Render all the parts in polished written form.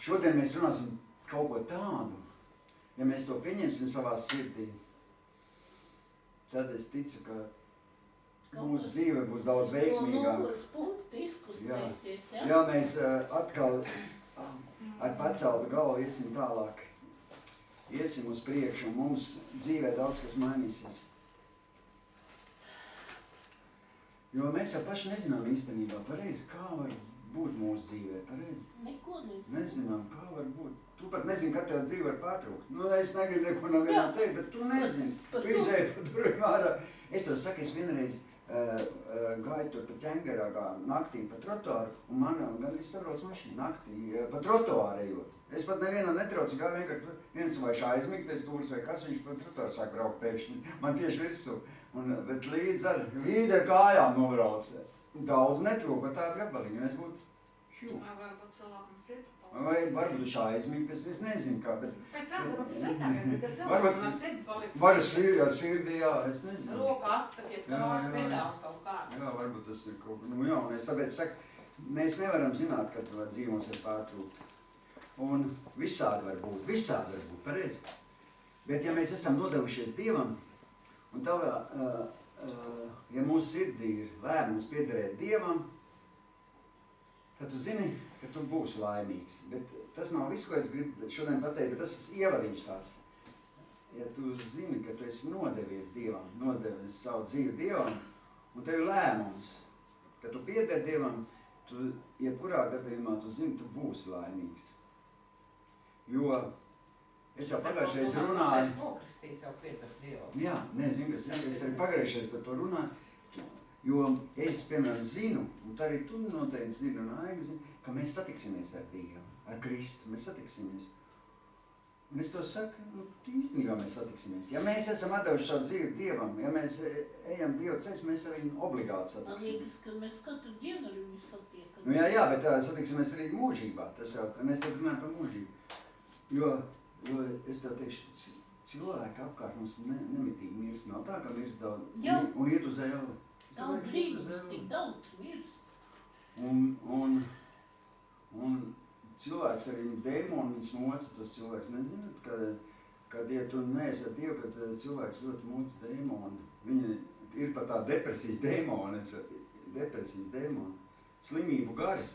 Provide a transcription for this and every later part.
šodien mēs runāsim kaut ko tādu, ja mēs to pieņemsim savā sirdī, tad es ticu, ka mūsu dzīve būs daudz veiksmīgāka. Jā, mēs atkal ar paceltu galvu iesim tālāk. Iesim uz priekšu, un mums dzīvē daudz kas mainīsies. Jo mēs jau paši nezinām īstenībā pareizi, kā var būt mūsu dzīvē, pareizi. Neko nezinām, kā var būt. Tu pat nezini, kad tev dzīve var patrūkt. Nu, es negribu neko no vienam teikt, bet tu nezini. Tu izēji pa durvīm ārā. Es to saku, es vienreiz gāju tur pa ķengarā naktī pa trotuāru, un man gandrīz sabrauc mašīna naktī pa trotuāru ejot. Es pat nevienam netraucu, gāju vienkārši viens vai aizmigt pēc stūras vai kas, viņš pa trotuāru sāk braukt pēkšņi. Man tieši virsū. Bet līdz ar kājām nobrauc. Daudz netrūka tādu gabaliņu, un es būtu šūk. Vai varbūt cilvēkam sirdi? Vai varbūt viņš aizmīgi, es nezinu kā, bet... Pēc varbūt slitākais, bet tad cilvēkam ar sirdi paliks. Var ar sirdi, jā, es nezinu. Roka atsakiet, kā pedāls kaut kāds. Jā, varbūt tas ir kaut kā, nu jā, un es tāpēc saku, mēs nevaram zināt, ka dzīve mums ir pārtrūkt. Un visādi var būt, pareizi. Bet ja mēs esam nodevušies Dievam, un tavā, ja mūsu sirdī ir lēmums piederēt Dievam, tad tu zini, ka tu būsi laimīgs. Bet tas nav viss, ko es gribu šodien pateikt, bet tas ir ievadiņš tāds. Ja tu zini, ka tu esi nodevies Dievam, nodevies savu dzīvi Dievam, un tev ir lēmums, ka tu piederi Dievam, tu jebkurā gadījumā tu zini, tu būsi laimīgs. Jo es jau pagājušais runāju. Es nokristīts jau pieder Dievam. Jā, nezinu, es arī pagājušais par to runāju. Jo es, piemēram, zinu, un tā arī tu noteikti zini, un Aiga zini, ka mēs satiksimies ar Dievu, ar Kristu, mēs satiksimies. Un es to saku, nu, īstenībā mēs satiksimies. Ja mēs esam atdevuši savu dzīvi Dievam, ja mēs ejam Dievu ceļus, mēs ar viņu obligāti satiksimies. Man liekas, ka mēs katru dienu ar viņu satiekam. Nu jā, bet satiksimies arī mūžībā, tas jau, mēs tad runājam par mūžību. Jo es tev teikšu, cilvēki apkārt mums nemitīgi mirst, nav tā, ka mirst daudz, un iet uz eļu. Daudz brīdus, tik daudz mirst. Un cilvēks arī dēmoni, viņas moca tos cilvēks. Nezināt, kad ja tu neesi ar Dievu, kad cilvēks ļoti moca dēmoni. Viņa ir pat tā depresijas dēmoni, slimību gari.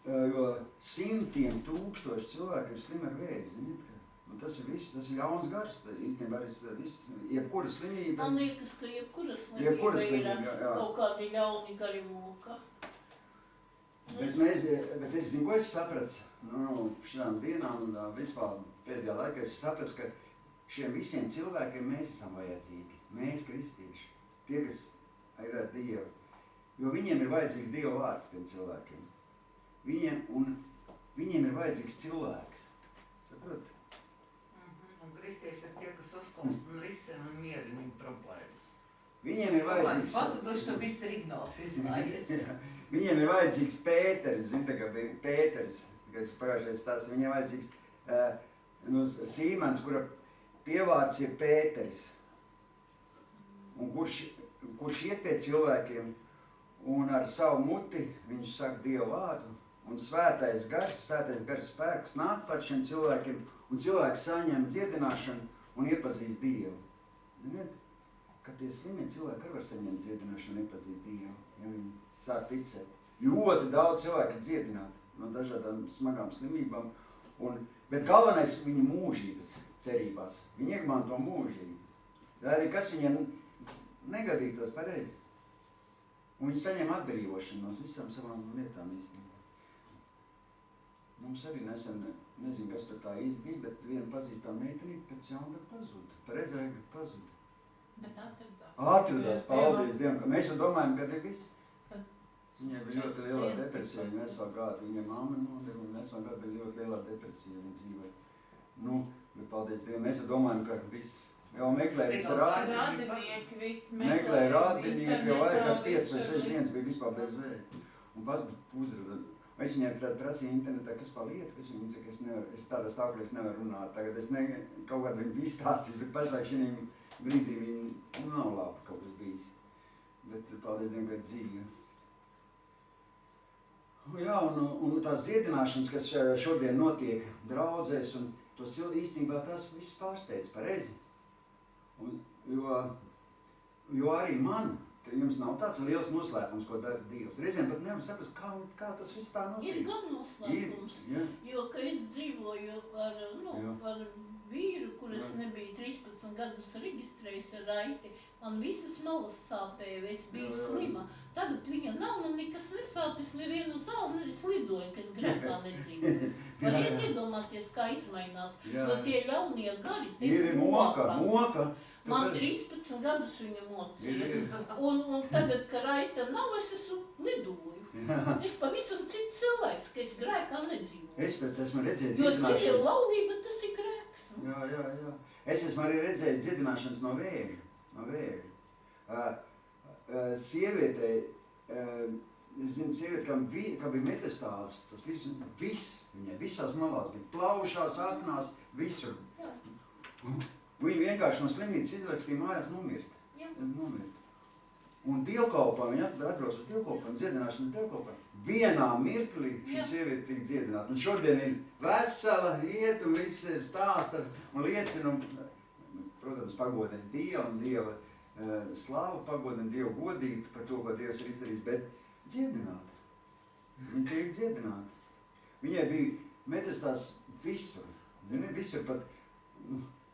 Jo simtiem tūkstoši cilvēki ir slimi ar vēzi, ziniet, ka tas ir viss, tas ir jauns gars, īstenībā arī viss, jebkura slimība. Man liekas, ka jebkura slimība ir kaut kādi ļauni gari mūka. Bet es zinu, ko es sapratu, šādām dienām un vispār pēdējā laikā es sapratu, ka šiem visiem cilvēkiem mēs esam vajadzīgi, mēs kristieši, tie, kas ir ar Dievu, jo viņiem ir vajadzīgs Dieva vārds tiem cilvēkiem. Viņiem ir vajadzīgs cilvēks, saprot? Un kristieši ir tie, kas uzklausa un risina un mierina viņu problēmas. Viņiem ir vajadzīgs... Pastuduši, tu viss ir ignols izstājies. Viņiem ir vajadzīgs Pēters, zini, tā kā bija Pēters, kas pagājušais stāsts, viņiem vajadzīgs Sīmans, kura pievārds ir Pēters, un kurš iet pie cilvēkiem, un ar savu muti viņš saka Dievu vārdu, un svētais gars spēks nāk par šiem cilvēkiem, un cilvēki saņem dziedināšanu un iepazīst Dievu. Ziniet, ka tie slimie cilvēki arī var saņemt dziedināšanu un iepazīt Dievu, ja viņi sāk ticēt. Ļoti daudz cilvēki ir dziedināti no dažādām smagām slimībām, bet galvenais viņu mūžības cerībās. Viņi iegmanto mūžību. Arī kas viņiem negadītos pareizi. Un viņi saņem atbrīvošanu no visām savām lietām īstenībā. Mums arī nesen, nezinu, kas tur tā īsti bija, bet viena pazīstā meitenīte pēc jauna pazuda. Pareizēja pazuda. Bet atradās. Atradās, paldies Dievam, ka mēs jau domājam, kad ir viss. Viņai bija ļoti lielā depresija, viņa veselu gadu, viņa mamma nomira, un veselu gadu bija ļoti lielā depresija viņa dzīvē. Nu, bet paldies Dievam, mēs jau domājam, ka viss. Jau meklēja visi radinieki, visi meklēja radinieki, jau vajag kāds 5 vai 6 dienas bija vispār bez vēja. Un pat uzrada. Es viņai tad prasīju internetā, kas pa lietu, kas viņa saka, es tādā stāvoklī nevaru runāt. Tagad es kaut kādu viņu biju stāstījis, bet pašlaik šī brīdī viņa nav labi kaut kas bijis. Bet paldies Dievam, ka ir dzīve. Jā, un tās dziedināšanas, kas šodien notiek draudzēs, un tos īstenībā tās viss pārsteidz pareizi. Jo arī man, jums nav tāds liels noslēpums, ko dara Dievs. Reizēm pat nevar saprast, kā tas viss tā notiek. Ir gan noslēpums, jo, ka es dzīvoju ar vīru, kur es nebiju 13 gadus reģistrējis ar Raiti, man visas malas sāpēja, es biju slima. Tagad viņa nav, man nekas nesāpis, nevienu zāli, es lidoju, ka es grēkā nedzīvoju. Variet iedomāties, kā izmainās, jo tie ļaunie gari te ir moka. Man 13 gadus viņa mocīja, un tagad, ka Raita nav, es esmu lidoju. Es pavisam cits cilvēks, ka es grēkā nedzīvoju. Es esmu redzējis Jo dziedināšanas. civil laulība, tas ir grēks. Jā. Es esmu arī redzējis dziedināšanas no vēža. Sievietei, es zinu, sieviete, kam bija metastāzes, tas viss viņai visās malās bija, plaušās, aknās, visur. Viņa vienkārši no slimnīcas izrakstīja mājās nomirt. Un dievkalpā, viņa atbrauc uz dievkalpā, dziedināšanas dievkalpā. Vienā mirklī šī sieviete tika dziedināta. Un šodien ir vesela, iet un viss stāsta un liecina, protams, pagodina Dievu un Dieva slavu, pagodina Dievu godību par to, ko Dievs ir izdarījis, bet dziedināta. Viņa tiek dziedināta. Viņai bija metastās visur. Zini, visur pat,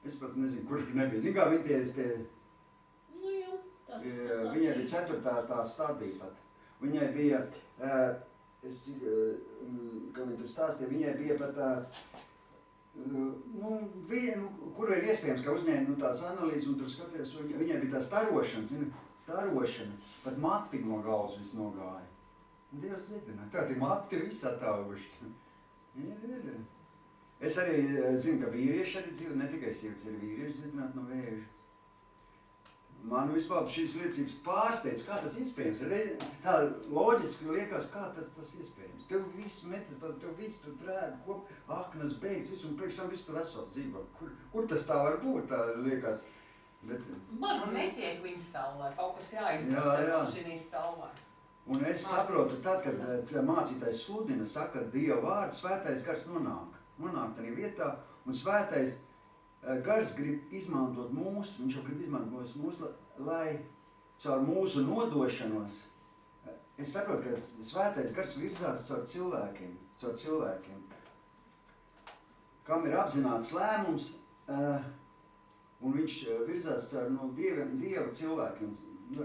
es pat nezinu, kur nebija. Zini, kā viņa tie viņai bija 4. tā stadija pat. Viņai bija, kā viņa tur stāstīja, viņai bija pat, kur ir iespējams, ka uzņēma tās analīzes un tur skaties, viņai bija tā starošana, zini, pat mati no galvas viss nogāja. Un Dievs dziedināja, tādi mati viss atauguši. Ir. Es arī zinu, ka vīrieši arī dzīvo, ne tikai sievietes, ir vīrieši dziedināt no vēža. Man vispār šīs liecības pārsteidz, kā tas iespējams. Tā loģiski liekas, kā tas iespējams. Tev viss metas, tev viss tur drēd, aknas beigas, visu, un priekš tam visu tur esot dzīvo. Kur tas tā var būt, tā liekas? Bet... Man netiek viņas saulē, kaut kas jāizdara šīs saulē. Un es saprotu, tad, kad mācītājs sludina, saka, Dieva vārds, svētais gars nonāk tādā vietā, un svētais gars grib izmantot mūs, viņš jau grib izmantot mūs, lai caur mūsu nodošanos, es saprotu, ka svētais gars virzās caur cilvēkiem, kam ir apzināts lēmums, un viņš virzās caur Dieva cilvēkiem.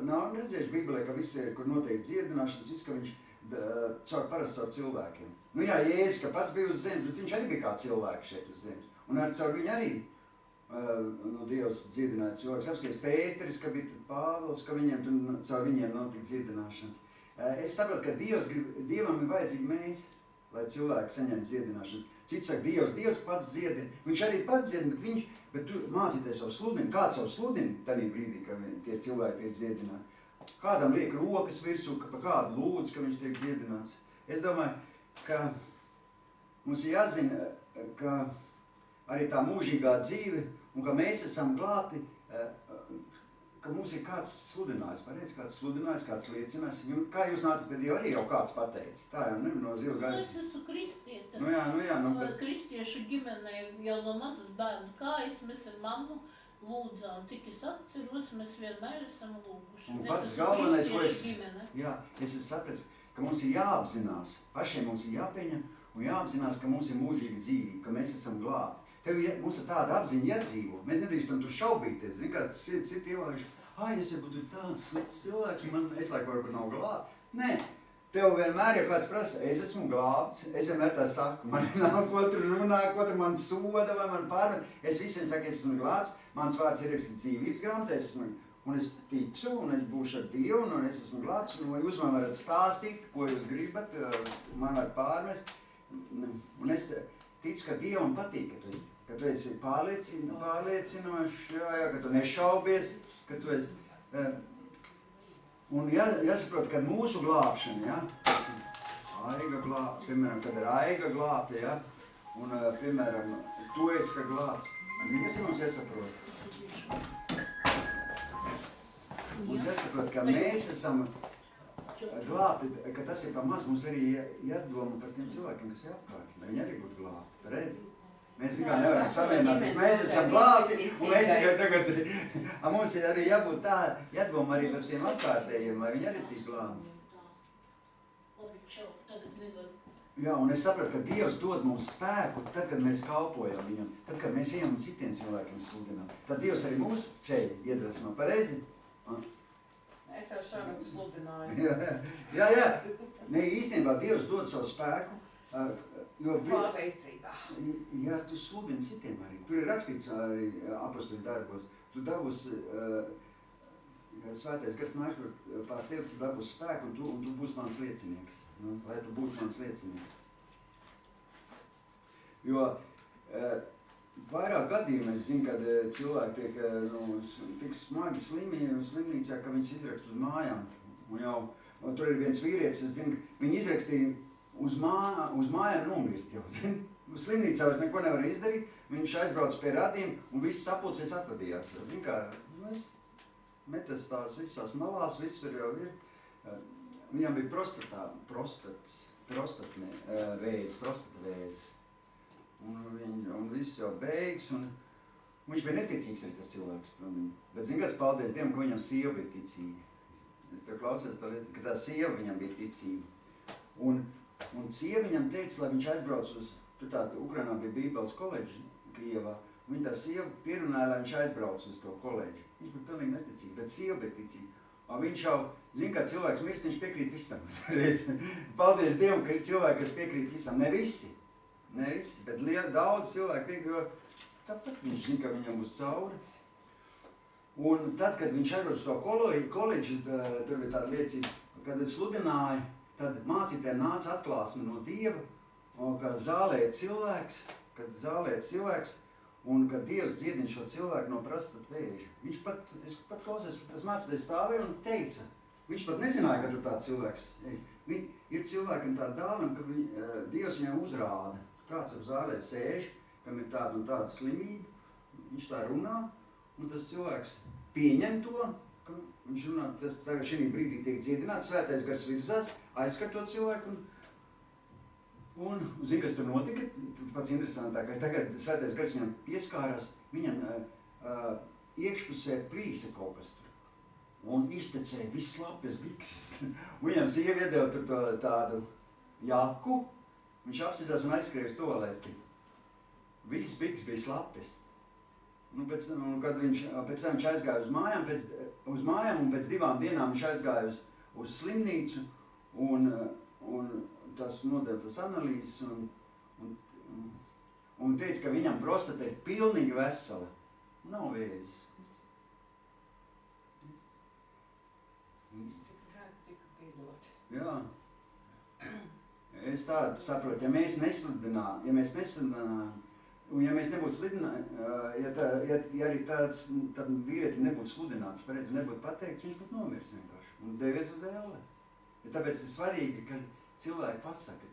Nav redzējuši Bībelē, ka viss ir, kur notiek dziedināšanas, viss, ka viņš parasti caur cilvēkiem. Nu jā, Jēzus, ka pats bija uz zemes, bet viņš arī bija kā cilvēks šeit uz zemes. Un ar caur viņu arī no Dievs dziedināja cilvēks. Apskaties Pēteris, ka bija Pāvils, ka caur viņiem notika dziedināšanas. Es saprotu, ka Dievam ir vajadzīgi mēs, lai cilvēki saņem dziedināšanas. Cits saka, Dievs pats dziedina. Viņš arī pats dziedina, bet tu mācīties savu sludinu. Kāds savu sludinu tajā brīdī, kad tie cilvēki tiek dziedināti? Kādam liek rokas virsū, pa kādu lūdz, ka viņš tiek dziedināts. Es domāju, ka mums ir jāzina, ka arī tā mūžīgā dzīve un ka mēs esam glābti, ka mums ir kāds sludinājis, pareizi, kāds sludinājis, kāds liecinājis. Kā jūs nācat pie Dieva, arī jau kāds pateica. Tā jau nevar no zila gaisa. Es esmu kristieta. Nu jā, bet... Kristiešu ģimenē jau no mazas bērnu kājas mēs ar mammu lūdzām. Cik es atceros, mēs vienmēr esam lūguši. Un pats galvenais, ko es esmu sapratis, ka mums ir jāapzinās, pašiem mums ir jāpieņem un jāapzinās, ka mums ir mūžīga dzīvība, ka mēs esam glābti. Mums ir tāda apziņa jādzīvo. Mēs nedrīkstam tur šaubīties. Zini, kā citi ielāži, es jau būtu tāds slikts cilvēki, es laiku varbūt nav glābti. Nē, tev vienmēr jau kāds prasa, es esmu glābts, es vienmēr tā saku, man nav ko tur runā, ko tur man soda vai man pārmet. Es visiem saku, es esmu glābts, mans vārds ir rakstīts dzīvības grāmatā, un es ticu, un es būšu ar Dievu, un es esmu glābts, un jūs man varat stāstīt, ko jūs gribat, man var pārmest. Un es ticu, ka Dievam patīk, ka tu esi pārliecinošs, ka tu nešaubies, ka tu esi... Un jāsaprot, ka mūsu glābšana, piemēram, kad ir Aiga glābta, un, piemēram, tu esi, ka glābts. Kas ir mums jāsaprot? Mums jāsaprot, ka mēs esam glābti, ka tas ir pa maz, mums arī jādomā par tiem cilvēkiem, kas ir apkārt, lai viņi arī būtu glābti, pareizi. Mēs tikai nevaram samienāties, mēs esam glābti, un mēs tikai tagad, mums ir arī jābūt tā, jādomā arī par tiem apkārtējiem, lai viņi arī tik glābti. Jā, un es sapratu, ka Dievs dod mums spēku tad, kad mēs kalpojam viņam, tad, kad mēs ejam un citiem cilvēkiem sludinām. Tad Dievs arī mūsu ceļu iedvesmo, pareizi? Es jau šādu sludināju. Jā. Ne, īstenībā Dievs dod savu spēku, jo pārliecībā. Ja tu sludini citiem arī, tur ir rakstīts arī apostoļu darbos, tu dabūsi, svētais gars nāks pār tevi, tu dabūsi spēku un tu būsi mans liecinieks. Nu, lai tu būtu mans liecinieks. Jo vairāk gadījumā es zinu, kad cilvēki tiek tik smagi slimi slimnīcā, ka viņus izrakst uz mājām. Un tur ir viens vīrietis, es zinu, viņi izrakstīja uz mājām nomirt jau, zinu. Slimnīcā vairs neko nevar izdarīt, viņš aizbrauc pie radiem un viss sapulcies atvadījās. Zinu, kā metas tās visās malās, visur jau ir. Viņam bija prostata vēzis. Un viss jau beigas. Viņš bija neticīgs arī tas cilvēks. Bet zini, kas paldies Dievam, ka viņam sieva bija ticīga. Es tev klausies tā lieta, ka tā sieva viņam bija ticīga. Un sieva viņam teica, lai viņš aizbrauc uz, tur tāda Ukrainā bija Bībeles koledža Kijevā. Viņa tā sieva pierunāja, lai viņš aizbrauc uz to koledžu. Viņš bija pilnīgi neticīgs, bet sieva bija ticīga. Un viņš jau, zina, kā cilvēks mirst, viņš piekrīt visam. Paldies Dievam, ka ir cilvēki, kas piekrīt visam. Ne visi, bet daudz cilvēku piekrīt, jo tāpat viņš zina, ka viņam būs cauri. Un tad, kad viņš aizbrauc uz to koledžu, tur bija tāda liecība, kad es sludināju, tad mācītājiem nāca atklāsme no Dieva, kad zālēja cilvēks, un kad Dievs dziedina šo cilvēku no prostata vēža. Es pat klausies, tas mācītājs stāvēja un teica, viņš pat nezināja, ka tu tāds cilvēks ir. Ir cilvēkam tāda dāvana, ka Dievs viņam uzrāda, kāds ar zālē sēž, kam ir tāda un tāda slimība, viņš tā runā, un tas cilvēks pieņem to, ka viņš runā, tas tagad šī brīdī tiek dziedināts, svētais gars virzās, aizskar to cilvēku, un zini, kas tur notika, pats interesantākais, tagad svētais gars viņam pieskārās, viņam iekšpusē plīsa kaut kas tur, un iztecēja viss lapjas bikses, un viņam sieva iedeva tur tādu jaku, viņš apsizās un aizskrēja uz toaleti, viss bikses bija slapjas. Pēc tam viņš aizgāja uz mājām, un pēc 2 dienām viņš aizgāja uz slimnīcu, un tas nodeva tas analīzes, un teica, ka viņam prostata ir pilnīgi vesela. Nav vēzis. Jā. Es tādu saprotu, ja mēs nesludinām, un ja mēs nebūtu sludināti, ja arī tāds vīrietim nebūtu sludināts, pareizi nebūtu pateikts, viņš būtu nomiris vienkārši un devies uz ēli. Ja tāpēc ir svarīgi, ka cilvēki pasaka.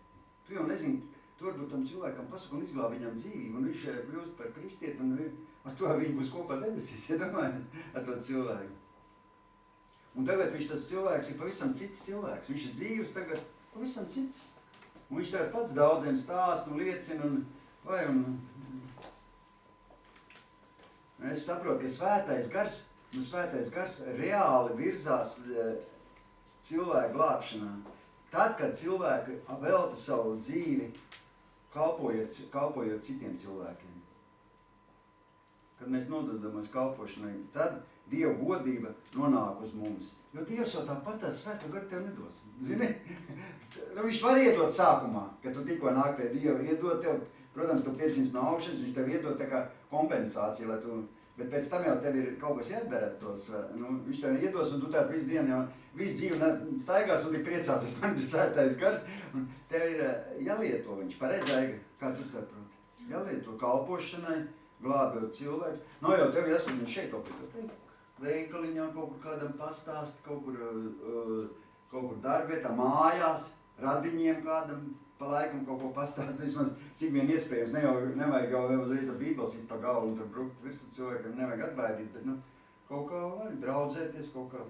Tu jau nezini, tu varbūt tam cilvēkam pasaka un izglāb viņam dzīvību, un viņš kļūst par kristieti, un ar to viņi būs kopā debesīs, ja domājiet, ar to cilvēku. Un tagad tas cilvēks ir pavisam cits cilvēks, viņš ir dzīvs tagad pavisam cits. Un viņš tagad pats daudziem stāst un liecina, un es saprotu, ka svētais gars reāli virzās cilvēku glābšanā. Tad, kad cilvēki velta savu dzīvi, kalpojot citiem cilvēkiem. Kad mēs nododamies kalpošanai, tad Dieva godība nonāk uz mums. Jo Dievs jau tāpat tas svēto garu tev nedos. Zini? Viņš var iedot sākumā, kad tu tikko nāk pie Dieva, iedot tev, protams, tu 500 no augšas, viņš tev iedod tā kā kompensāciju, lai tu, bet pēc tam jau tev ir kaut kas jādara tos, viņš tev iedos, un tu tādu visu dienu jau, visu dzīvi staigās un tik priecāsies, man bija svētais gars, un tev ir jālieto viņš, pareizāk, kā tu saproti, jālieto kalpošanai, glābjot cilvēkus. Nav jau tev jāsaka, šeit kaut kur teikt, veikaliņā kaut kur kādam pastāst, kaut kur darbvietā, mājās, radiņiem kādam pa laikam kaut ko pastāst, vismaz cik vien iespējams, nevajag jau uzreiz ar bībeles pa galvu un tur brukt visu cilvēkiem, nevajag atbaidīt, bet kaut kā var draudzēties, kaut kā.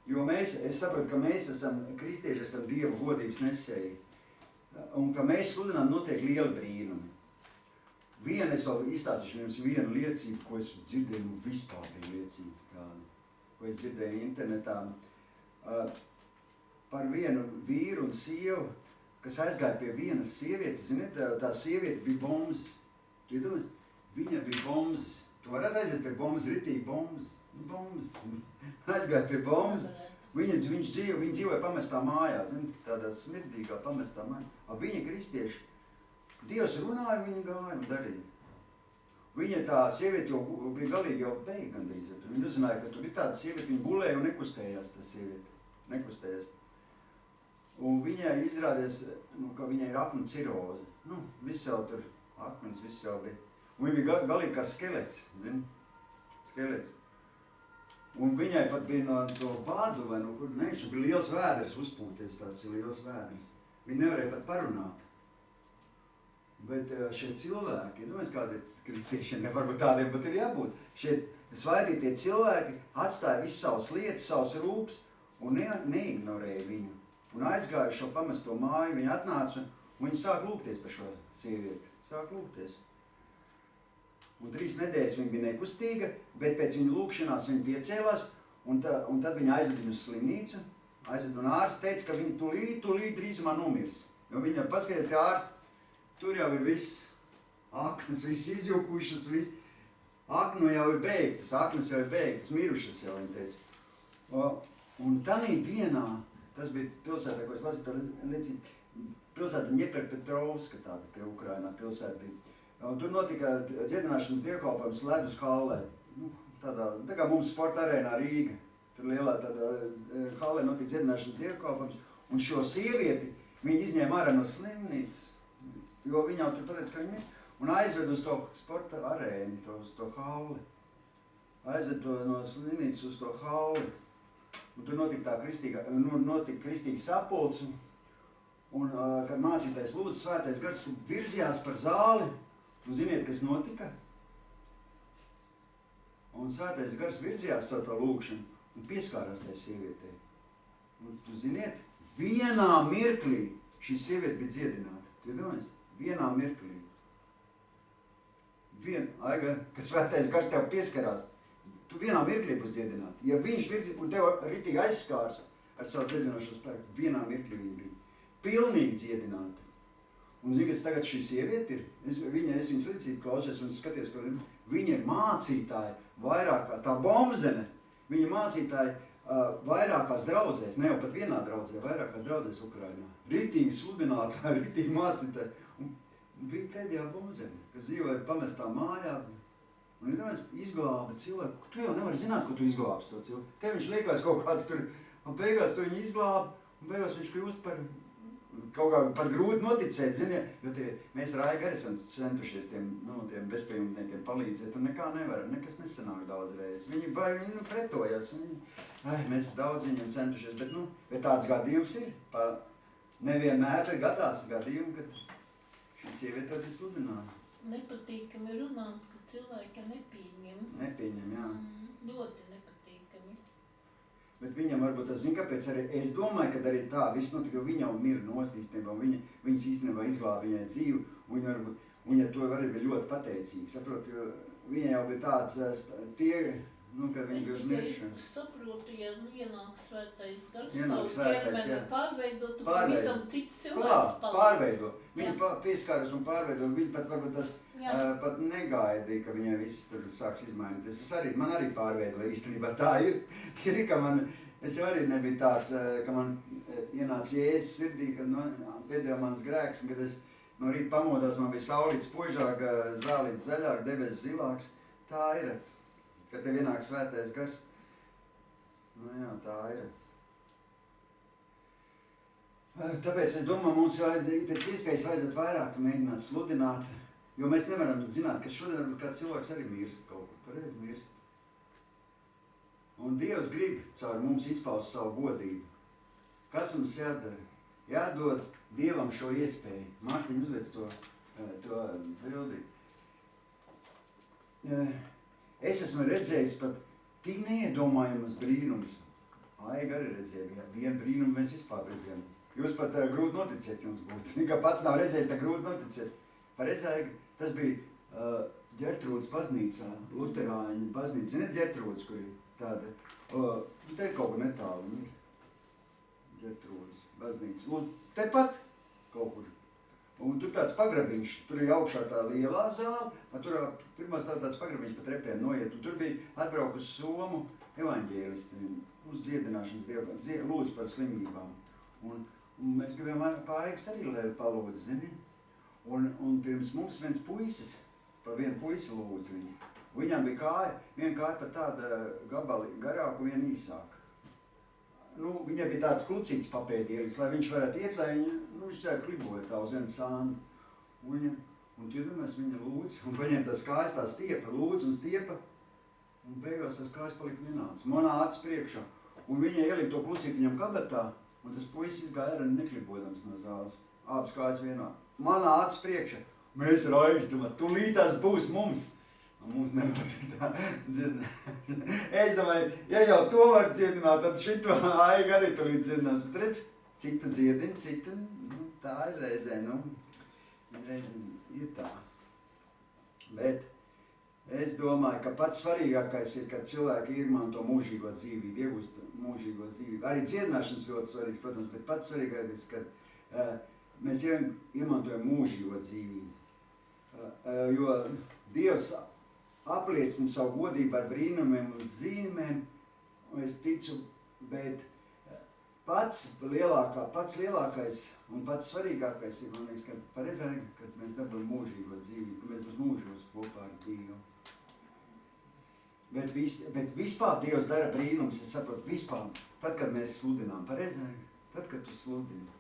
Jo es saprotu, ka mēs kristieši esam Dieva godības nesēji. Un ka mēs sludinām notiek liela brīnumi. Es vēl izstāstīšu jums vienu liecību, ko es dzirdēju, vispār bija liecība tāda, ko es dzirdēju internetā. Par vienu vīru un sievu, kas aizgāja pie vienas sievietes. Ziniet, tā sieviete bija bombas. Tu iedomājies? Viņa bija bombas. Tu varētu aiziet pie bombas, ritīgi bombas. Aizgāja pie bombas. Viņa dzīvoja pamestā mājā, tādā smirdīgā pamestā mājā. Viņa kristieši. Dievs runāja, viņa gāja un darīja. Viņa tā sieviete jau bija galīgi jau beigta gandrīz. Viņa uzzināja, ka tur ir tāda sieviete, viņa gulēja un nekustējās tā sieviete. Nekustējās. Un viņai izrādījās, ka viņai ir aknu ciroze. Viss jau tur, akmenis viss jau bija. Un viņa bija galīgi kā skelets, zini? Skelets. Un viņai pat bija no to bādu vai no kur, viņš bija liels vēders uzpūties, tāds liels vēders. Viņa nevarēja pat parunāt. Bet šie cilvēki, domājies, kādi kristiešiem, varbūt tādiem pat ir jābūt. Šie svaidītie cilvēki atstāja visu savas lietas, savas rūpes un neignorēja viņu. Un aizgāja šo pamesto māju, viņa atnāca un viņa sāk lūgties par šo sievieti. Sāk lūgties. Un 3 nedēļas viņa bija nekustīga, bet pēc viņa lūgšanās viņa piecēlās, un tad viņa aizved viņu uz slimnīcu. Un ārsts teica, ka viņa tūlīt drīzumā nomirs. Jo viņa paskaties, tie ārsti, tur jau ir viss, aknas, viss izjukušas, viss. Aknu jau ir beigtas, aknas jau ir beigtas, mirušas jau, viņa teica. Un tanī dienā, tas bija pilsētā, ko es lasīju to liecību, pilsēta Ņepepetrovska, tāda pie Ukrainā pilsēta bija. Un tur notika dziedināšanas dievkalpojums ledus hallē. Tā kā mums sporta arēnā Rīga. Tur lielā tādā hallē notika dziedināšanas dievkalpojums. Un šo sievieti viņi izņēma ārā no slimnīcas, jo viņa tur pateica, ka viņa ir. Un aizved uz to sporta arēni, uz to halli. Aizved no slimnīcas uz to halli. Un tur notika kristīga sapulce. Un kad mācītais lūdzu, svētais gars virzījās par zāli. Un ziniet, kas notika? Un svētais gars virzījās savu to lūgšanu un pieskārās tai sievietei. Un tu ziniet, vienā mirklī šī sieviete bija dziedināta. Tu iedomājies? Vienā mirklī. Aiga, ka svētais gars tev pieskarās. Tu vienā mirklī būs dziedināta. Ja viņš virzīja un tev ritīgi aizskārs ar savu dziedinošo spēku, vienā mirklī viņa bija pilnīgi dziedināta. Un zini, kas tagad šī sieviete ir? Es viņas liecību klausies un skaties, ka viņa ir mācītāja vairākās, tā bombzene, viņa mācītāja vairākās draudzēs, ne jau pat vienā draudzē, vairākās draudzēs Ukrainā. Ritīgi sludinātāji, ritīgi mācītāji. Un bija pēdējā bombzene, kas dzīvoja pamestā mājā. Un izglāba cilvēku. Tu jau nevari zināt, ko tu izglābsi to cilvēku. Te viņš liekas kaut kāds tur, un beigās tu viņu izglāba, un beigās viņš kļūst par kaut kā pat grūti noticēt, ziniet, jo mēs ar Aigu arī esam centušies tiem bezpajumtniekiem palīdzēt, un nekā nevaram, nekas nesanāk daudz reizes. Viņi pretojas, mēs daudz viņiem centušies, bet tāds gadījums ir. Nevienmēr gadās gadījumi, kad šī sieviete arī sludināja. Nepatīkami runāt, ka cilvēki nepieņem. Nepieņem, jā. Ļoti nepatīkami. Bet viņam varbūt tas zina, kāpēc arī es domāju, ka arī tā viss notika, jo viņa jau mira nost īstenībā, viņas īstenībā izglāba viņai dzīvi, un viņa to arī bija ļoti pateicīga, saprot, jo viņa jau bija tāds, kad viņa bija uz miršanu. Es saprotu, ja ienāk svētais gars, ķermeni pārveidot, un pavisam cits cilvēks palīdz. Pārveido. Viņa pieskāras un pārveido, un viņa pat varbūt tas pat negaidīja, ka viņai viss tur sāks izmainīt. Man arī pārveidoja īstenībā tā ir, ka es jau arī nebiju tāds, ka man ienāca Jēzus sirdī, kad pēdējā mans grēks, un kad es no rīta pamodās, man bija saulīts spožāk, zālīts zaļāk, debesis zilāks. Tā ir. Kad tev ienāk svētais gars. Tā ir. Tāpēc es domāju, mums pēc iespējas vajadzētu vairāk mēģināt sludināt, jo mēs nevaram zināt, ka šodien varbūt kāds cilvēks arī mirst kaut ko, pareizi mirst. Un Dievs grib caur mums izpaust savu godību. Kas mums jādara? Jādod Dievam šo iespēju. Mārtiņ, uzliec to bildi. Es esmu redzējis pat tik neiedomājamas brīnums Aiga arī redzēja, vienu brīnumu mēs vispār redzējām. Jūs pat grūti noticēt jums būtu, ka pats nav redzējis, tā grūti noticēt. Pareiz Aiga, tas bija Ģertrūdas baznīcā, luterāņu baznīca. Ziniet Ģertrūdas, kur ir tāda, te ir kaut kur netālu, ir Ģertrūdas baznīca. Un tepat kaut kur. Un tur tāds pagrabiņš, tur ir augšā tā lielā zāle, tur pirmās tāds pagrabiņš pa trepēm noiet. Un tur bija atbraukus Somu evaņģēlisti uz dziedināšanas dievu, lūdzu par slimībām. Un mēs gribējām Aigas arī, lai palūdz, zini. Un pirms mums viens puisis, pa vienu puisi lūdzu viņu. Viņam bija viena kāja pat tāda gabali garāku, viena īsāka. Viņai bija tāds klucīts papēdielis, lai viņš varētu iet, lai viņš kliboja tā uz vienu sānu. Un iedomājies viņa lūdz, un paņem tās kājas, tā stiepa, lūdz un stiepa, un beigās tās kājas palika vienāds. Man acis priekšā, un viņa ielika to klucīti viņam kabatā, un tas puisis izgāja arī neklibodams no zāles. Abas kājas vienādi. Man acis priekšā. Mēs ar Aigas domājam, tūlītās būs mums. Mums nepatīk tā dziedināt. Es domāju, ja jau to var dziedināt, tad šito Aiga arī tūlīt dziedinās. Bet redz, cita dziedina, cita, tā ir reizē, reizē ir tā. Bet es domāju, ka pats svarīgākais ir, kad cilvēki izmanto mūžīgo dzīvību, iegūst mūžīgo dzīvību. Arī dziedināšanas ļoti svarīgs, protams, bet pats svarīgākais, kad mēs izmantojam mūžīgo dzīvību. Jo Dievs apliecina savu godību ar brīnumiem un zīmēm, un es ticu, bet pats lielākais un pats svarīgākais ir, man liekas, kad pareizāk, kad mēs dabam mūžīgo dzīvību, ka mēs būs mūžos kopā ar Dievu. Bet vispār Dievs dara brīnums, es saprotu, vispār, tad, kad mēs sludinām, pareizāk, tad, kad tu sludini.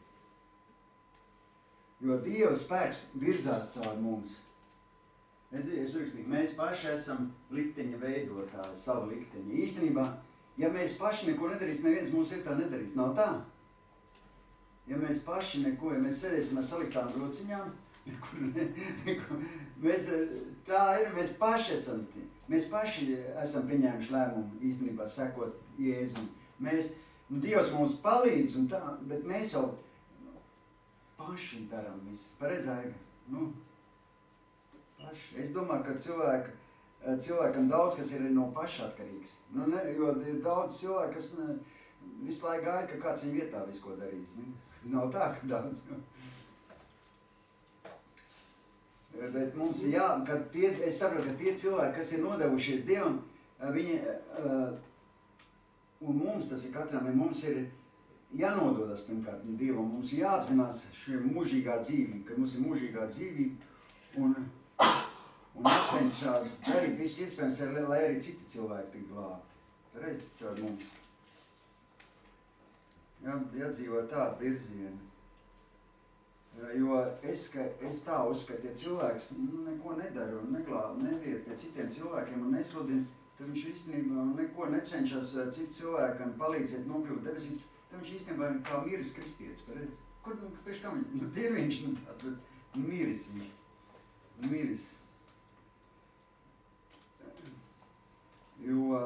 Jo Dieva spēks virzās caur mums. Es rakstīju, mēs paši esam likteņa veidotāji, savu likteņu. Īstenībā, ja mēs paši neko nedarīs, neviens mūs tā nedarīs. Nav tā? Ja mēs paši neko, ja mēs sēdēsim ar saliktām rociņām, mēs paši esam pieņēmuši lēmumu, īstenībā sekot Jēzum. Dievs mums palīdz, un tā, bet mēs jau paši darām visu. Pareizāk, paši. Es domāju, ka cilvēkam daudz, kas ir no paša atkarīgs. Jo ir daudz cilvēku, kas visu laiku gaida, ka kāds viņa vietā visu ko darīs. Nav tā, ka daudz. Bet mums es saprotu, ka tie cilvēki, kas ir nodevušies Dievam, viņi, un mums tas ir katram, mums ir jānododas pirmkārt Dievam, mums jāapzinās šī mūžīgā dzīvība, ka mums ir mūžīgā dzīvība, un atcenšās darīt viss iespējams, lai arī citi cilvēki tik glābti. Reiz caur mums. Jādzīvo tādu virzienu. Jo es tā uzskatu, ja cilvēks neko nedara un neviet pie citiem cilvēkiem un nesludina, tad viņš īstenībā neko necenšas citu cilvēkam palīdzēt nokļūt debesīs, tad viņš īstenībā ir kā miris kristietis, pareizi. Kur, priekš kā viņš? Ir viņš tāds, bet miris viņš. Miris. Jo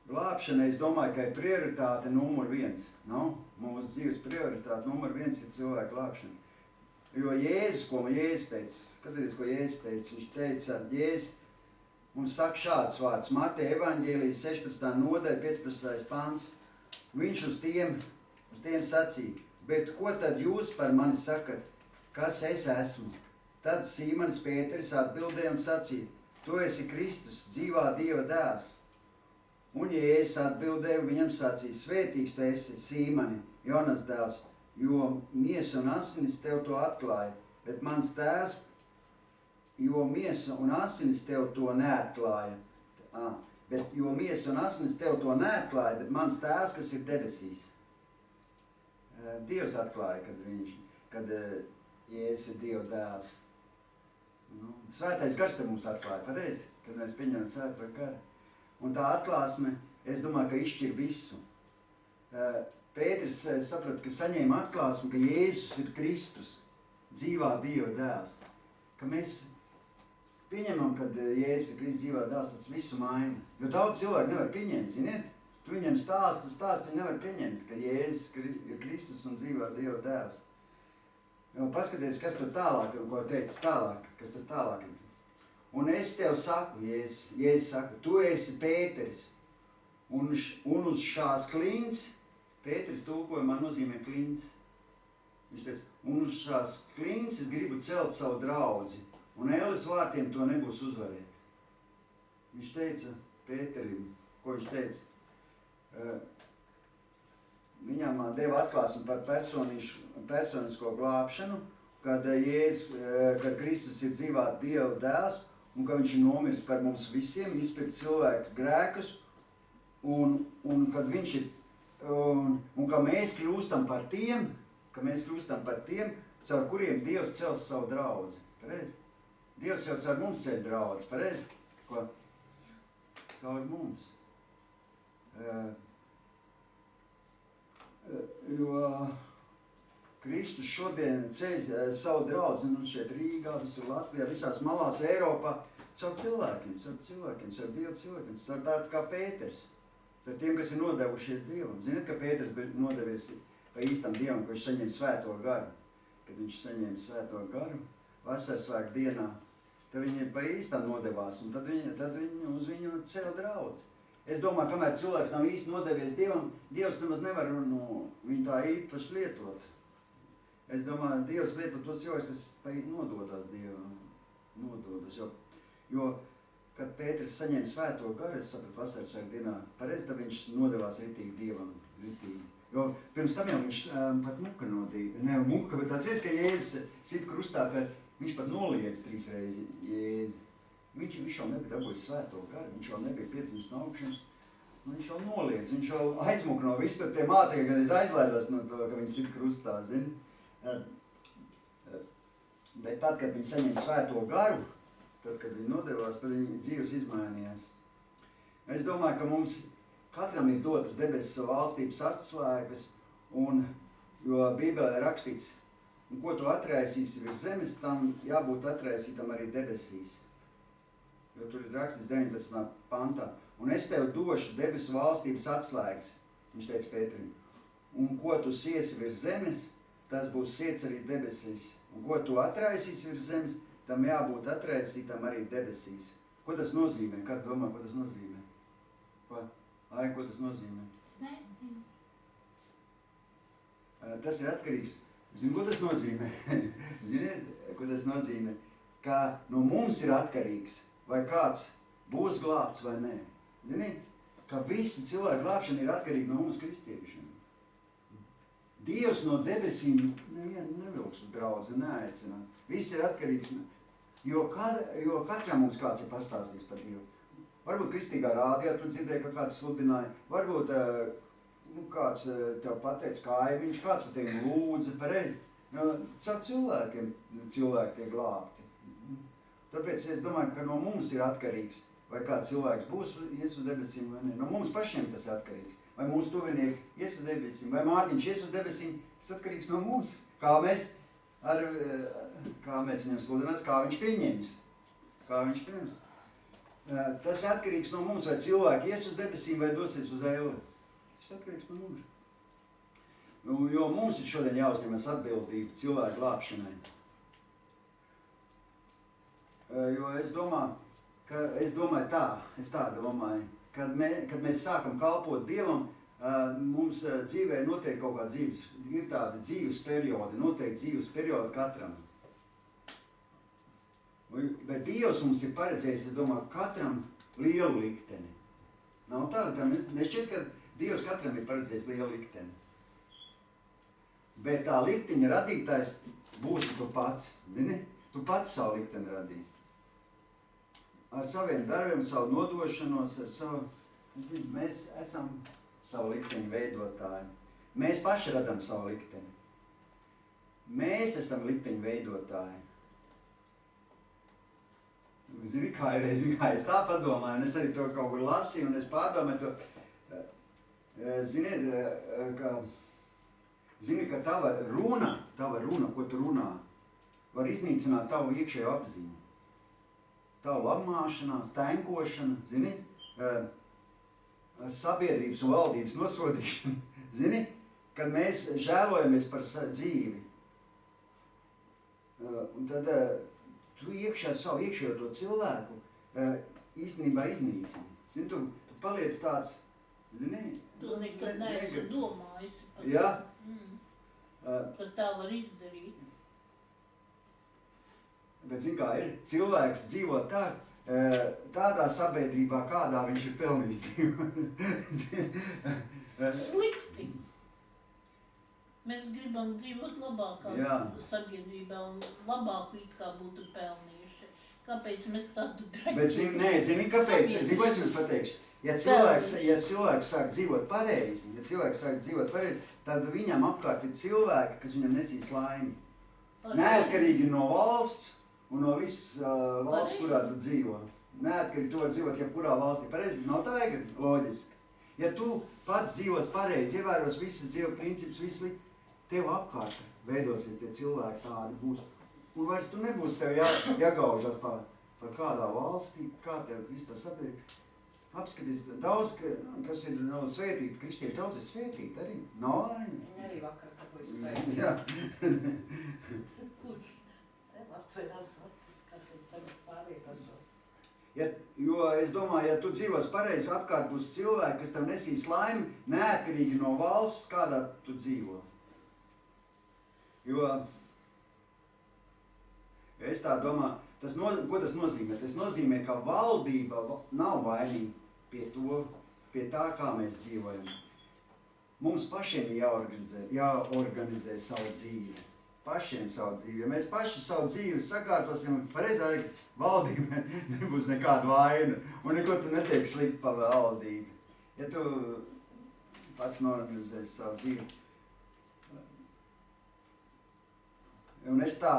glābšana, es domāju, ka ir prioritāte numur 1. Mūsu dzīves prioritāte numur 1 ir cilvēka glābšana. Jo Jēzus, ko Jēzus teica, skatieties, ko Jēzus teica, viņš teica, Jēzus mums saka šāds vārds, Mateja evaņģēlijas 16. nodaļa, 15. pants. Viņš uz tiem sacīja, bet ko tad jūs par mani sakat, kas es esmu? Tad Sīmanis Pēteris atbildēja un sacīja, tu esi Kristus, dzīvā Dieva dēls. Un Jēzus atbildēja un viņam sacīja, svētīgs tu esi, Sīmani, Jonas dēls, jo miesa un asinis tev to atklāja, bet mans tēvs, jo miesa un asinis tev to neatklāja. Jo miesa un asinis tev to neatklāja, bet mans tēvs, kas ir debesīs. Dievs atklāja, kad Jēzus ir Dieva dēls. Svētais gars te mums atklāja, pareizi, kad mēs pieņemam svēto garu. Un tā atklāsme, es domāju, ka izšķir visu. Pēteris saprata, ka saņēma atklāsmi, ka Jēzus ir Kristus, dzīvā Dieva dēls. Ka mēs pieņemam, kad Jēzus ir Kristus dzīvā dēls, tas visu maina. Jo daudz cilvēku nevar pieņemt, ziniet? Tu viņiem stāsti, viņi nevar pieņemt, ka Jēzus ir Kristus un dzīvo Dieva dēls. Paskaties, kas tur tālāk, ko teica tālāk, kas tur tālāk. Un es tev saku, Jēzus saka, tu esi Pēteris, un uz šās klints, Pēteris tulkojumā nozīmē klints. Viņš teica, un uz šās klints es gribu celt savu draudzi, un ēles vārtiem to nebūs uzvarēt. Viņš teica Pēterim, ko viņš teica? Viņam deva atklāsmi par personisko glābšanu, kad Kristus ir dzīvā Dieva dēls, un ka viņš ir nomiris par mums visiem, izpirkt cilvēkus grēkus, un kad viņš ir, un ka mēs kļūstam par tiem, caur kuriem Dievs cels savu draudzi. Pareizi? Dievs jau caur mums ceļ draudzi, pareizi? Ko? Caur mums. Jo Kristus šodien ceļ savu draudzi, šeit Rīgā, visur Latvijā, visās malās Eiropā, caur cilvēkiem, caur Dievu cilvēkiem, caur tādu kā Pēters, caur tiem, kas ir nodevušies Dievam. Ziniet, ka Pēters bija nodevies pa īstam Dievam, ka viņš saņem svēto garu. Kad viņš saņēma svēto garu, vasarsvētku dienā, tad viņi pa īstam nodevās, un tad viņi uz viņu cēla draudzi. Es domāju, kamēr cilvēks nav īsti nodevies Dievam, Dievs nemaz nevar viņu tā īpaši lietot. Es domāju, Dievs lieto tos cilvēkus, kas spēj nododās Dievam. Jo, kad Pēters saņēma svēto garu, es sapratu vasarsvētku dienā, pareizi, tad viņš nodevās ritīgi Dievam. Jo pirms tam jau viņš pat muka nodīja. Ne muka, bet tāds viens, ka Jēzus sit krustā, ka viņš pat noliedz 3 reizi. Viņš jau nebija dabūjis svēto garu, viņš jau nebija piedzimis no augšanas. Viņš jau noliedz, viņš jau aizmuka no visu, tie mācekļi gan aizlaidās no to, ka viņš sit krustā, zini. Bet tad, kad viņi saņem svēto garu, tad, kad viņi nodevās, tad viņa dzīves izmainījās. Es domāju, ka mums katram ir dotas debesu valstības atslēgas, jo Bībelē ir rakstīts, un ko tu atraisīsi virs zemes, tam jābūt atraisītam arī debesīs. Jo tur ir rakstīts 19. pantā. Un es tev došu debesu valstības atslēgas, viņš teica Pēterim. Un ko tu siesi virs zemes, tas būs siets arī debesīs. Un ko tu atraisīsi virs zemes, tam jābūt atraisītam arī debesīs. Ko tas nozīmē? Kādu domā, ko tas nozīmē? Ko tas nozīmē? Es nezinu. Tas ir atkarīgs. Zini, ko tas nozīmē? Ziniet, ko tas nozīmē? Ka no mums ir atkarīgs, vai kāds būs glābts vai nē. Zini, ka visi cilvēku glābšana ir atkarīga no mums kristiešiem. Dievs no debesīm nevienu nevilks uz draudzi, neaicinās. Viss ir atkarīgs, jo katram mums kāds ir pastāstījis par Dievu. Varbūt kristīgā rādījā tu dzirdēji, ka kāds sludināja, varbūt kāds tev pateica kaimiņš, kāds par tevi lūdza, pareizi. Caur cilvēkiem cilvēki tiek glābti. Tāpēc es domāju, ka no mums ir atkarīgs, vai kāds cilvēks būs ies uz debesīm vai ne. No mums pašiem tas ir atkarīgs. Vai mūsu tuvinieki ies uz debesīm, vai Mārtiņš ies uz debesīm, tas atkarīgs no mums. Kā mēs viņam sludinās, kā viņš pieņems. Tas ir atkarīgs no mums, vai cilvēki ies uz debesīm, vai dosies uz ēli. Tas ir atkarīgs no mums. Jo mums ir šodien jāuzņemas atbildība cilvēku glābšanai. Jo es domāju, kad mēs sākam kalpot Dievam, mums dzīvē notiek kaut kā ir tādi dzīves periodi, noteikti dzīves periodi katram. Bet Dievs mums ir paredzējis, es domāju, katram lielu likteni. Nav tā, nešķiet, ka Dievs katram ir paredzējis lielu likteni. Bet tā likteņa radītājs būsi tu pats, zini? Tu pats savu likteni radīsi. Ar saviem darbiem, savu nodošanos, mēs esam savu likteņu veidotāji. Mēs paši radam savu likteni. Mēs esam likteņu veidotāji. Zini, kā es tā padomāju, un es arī to kaut kur lasīju, un es pārdomāju to. Zini, ka tava runa, ko tu runā, var iznīcināt tavu iekšējo apziņu. Tavu apmāšanās, tenkošana, zini, sabiedrības un valdības nosodīšanu, zini, kad mēs žēlojamies par dzīvi, un tad tu iekšā savu iekšējo to cilvēku īstenībā iznīcini. Zini, tu paliec tāds, zini, Tu nekad neesi domājusi par Jā. ka tā var izdarīt. Bet, zini, kā ir, cilvēks dzīvo tādā sabiedrībā, kādā viņš ir pelnījis dzīvot. Slikti. Mēs gribam dzīvot labākā sabiedrībā un labāku it kā būtu pelnījuši. Kāpēc mēs tādu draidu? Bet, zini, kāpēc? Zini, ko es jums pateikšu? Ja cilvēks sāk dzīvot pareizi, tad viņam apkārt ir cilvēki, kas viņam nesīs laimi. Neatkarīgi no valsts un no visas valsts, kurā tu dzīvo. Neatkarīgi tu var dzīvot jebkurā valstī. Pareizi, nav tā loģiski. Ja tu pats dzīvos pareizi, ievēros visas dzīves principus, visi tev apkārt veidosies tie cilvēki tādi būs. Un vairs tu nebūs tev jāgaužas par kādā valstī, kā tev viss tā sabiedrība. Apskatīs, daudz, kas ir svētīti, kristieši daudz ir svētīti arī. Viņi arī vakar kaut svētīti. Jā. Kurš? Tev atverās acis, kāpēc tagad pārvietošos. Jo es domāju, ja tu dzīvos pareizi, apkārt būs cilvēki, kas tev nesīs laimi, neatkarīgi no valsts, kādā tu dzīvo. Jo es tā domāju, ko tas nozīmē? Tas nozīmē, ka valdība nav vainīga pie tā, kā mēs dzīvojam. Mums pašiem ir jāorganizē savu dzīvi. Pašiem savu dzīvi. Ja mēs paši savu dzīvi sakārtosim, pareizāk valdība nebūs nekāda vaina. Un neko tu netiek slikt pa valdību. Ja tu pats norganizēsi savu dzīvi. Un es tā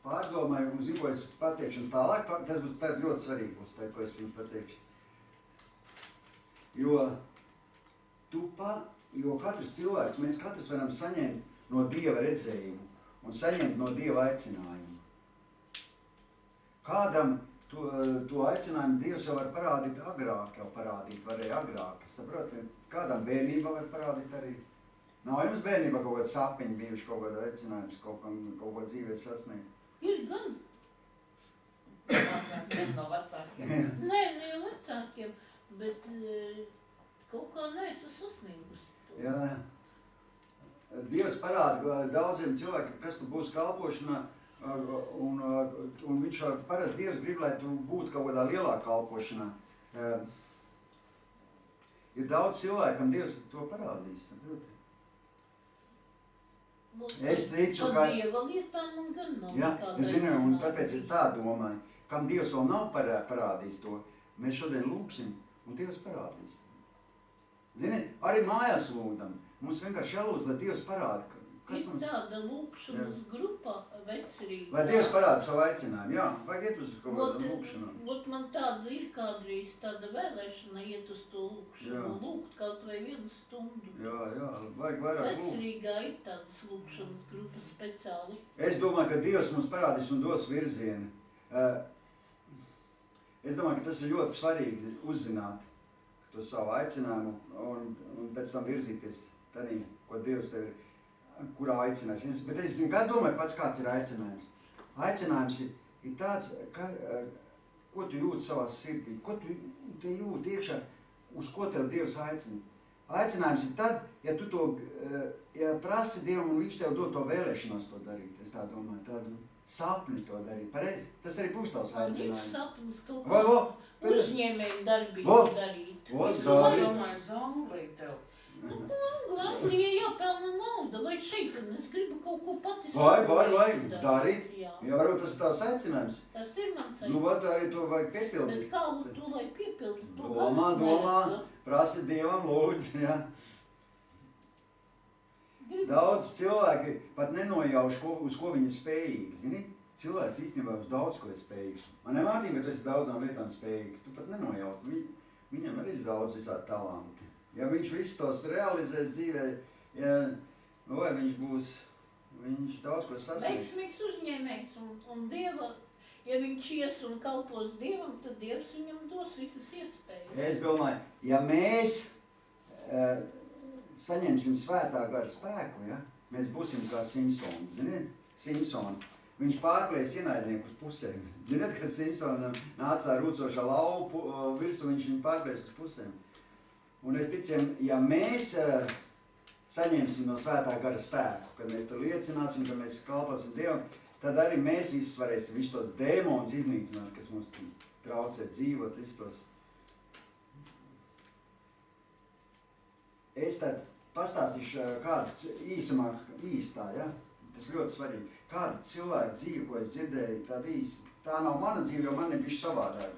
pārdomāju, un zinu, ko es pateikšu tālāk, tas būs ļoti svarīgi būs, ko es jums pateikšu. Jo katrs cilvēks, mēs katrs varam saņemt no Dieva redzējumu un saņemt no Dieva aicinājumu. Kādam to aicinājumu Dievs jau var parādīt agrāk, varēja agrāk. Saprotiet, kādam bērnībā var parādīt arī. Nav jums bērnībā kaut kāda sapņi bijuši, kaut kāda aicinājums, kaut ko dzīvē sasniegt? Ir gan. No vecākiem. Nē, ne jau vecākiem, bet kaut kā neesmu sasniegusi to. Jā. Dievs parāda daudziem cilvēkiem, kas tu būs kalpošanā, un viņš parasti Dievs grib, lai tu būtu kaut kādā lielā kalpošanā. Ir daudz cilvēkam Dievs to parādīs. Es ticu, ka... Dieva lietām man gan nav nekāda. Jā, zinu, un tāpēc es tā domāju, kam Dievs vēl nav parādījis to, mēs šodien lūksim, un Dievs parādīs. Zini, arī mājās lūdam, mums vienkārši jālūdz, lai Dievs parāda, kas mums... Ir tāda lūkšanas grupa vecerīgā. Lai Dievs parāda savu aicinājumu, jā, vajag iet uz kaut kādu lūkšanu. Vot man tāda ir kādreiz tāda vēlēšana iet uz to lūkšanu, lūgt kaut vai 1 stundu. Jā, vajag vairāk lūgt. Vecerīgā ir tādas lūkšanas grupas speciāli. Es domāju, ka Dievs mums parādīs un dos virzienu. Es domāju, ka tas ir ļoti svarīgi uzzināt to savu aicinājumu un pēc tam virzīties tanī, ko Dievs tev ir, kurā aicinās. Bet es zinu, kā domāju pats, kāds ir aicinājums. Aicinājums ir tāds, ko tu jūti savā sirdī, ko tu te jūti iekšā, uz ko tev Dievs aicina. Aicinājums ir tad, ja tu to prasi Dievam un viņš tev dod to vēlēšanos to darīt. Es tā domāju, tādu sapni to darīt. Pareizi? Tas arī būs tavs aicinājums. Viņš sapnis kaut kā uzņēmēju darbību darīt. Es domāju, Anglija tev. Anglijai jāpelna nauda, vai šeit, un es gribu kaut ko pati Vajag darīt. Jā, varbūt tas ir tavs aicinājums. Tas ir mans aicinājums. Nu, vad arī to vajag piepildīt. Bet kā tu, lai piepildīt? Domā, prasi Dievam lūdzu, jā. Daudz cilvēki pat nenojauš, uz ko viņi ir spējīgi, zini? Cilvēks īstenībā uz daudz ko ir spējīgs. Man nemātīm, ka tu esi daudzām lietām spējīgs. Tu pat nenojauš. Viņam arī ir daudz visādi talanti. Ja viņš visus tos realizēs dzīvē, viņš daudz ko sasniegs. Veiksmīgs uzņēmējs un Dieva, ja viņš ies un kalpos Dievam, tad Dievs viņam dos visas iespējas. Es domāju, ja mēs saņemsim svētā gara spēku, ja, mēs būsim kā Simpsons, ziniet? Simpsons. Viņš pārplēs ienaidnieku uz pusēm. Ziniet, ka Simpsonam nāca rūcošā laupu virsū, viņš viņu pārplēs uz pusēm. Un es ticiem, ja mēs saņemsim no svētā gara spēku, kad mēs to liecināsim, ka mēs kalposim Dievam, tad arī mēs visus varēsim, visus tos dēmonus iznīcināt, kas mums traucē dzīvot, visus tos. Es tad pastāstīšu kāds īstā, ja? Tas ļoti svarīgi. Kāda cilvēka dzīve, ko es dzirdēju, tāda īsta. Tā nav mana dzīve, jo man ir bišķi savādāk.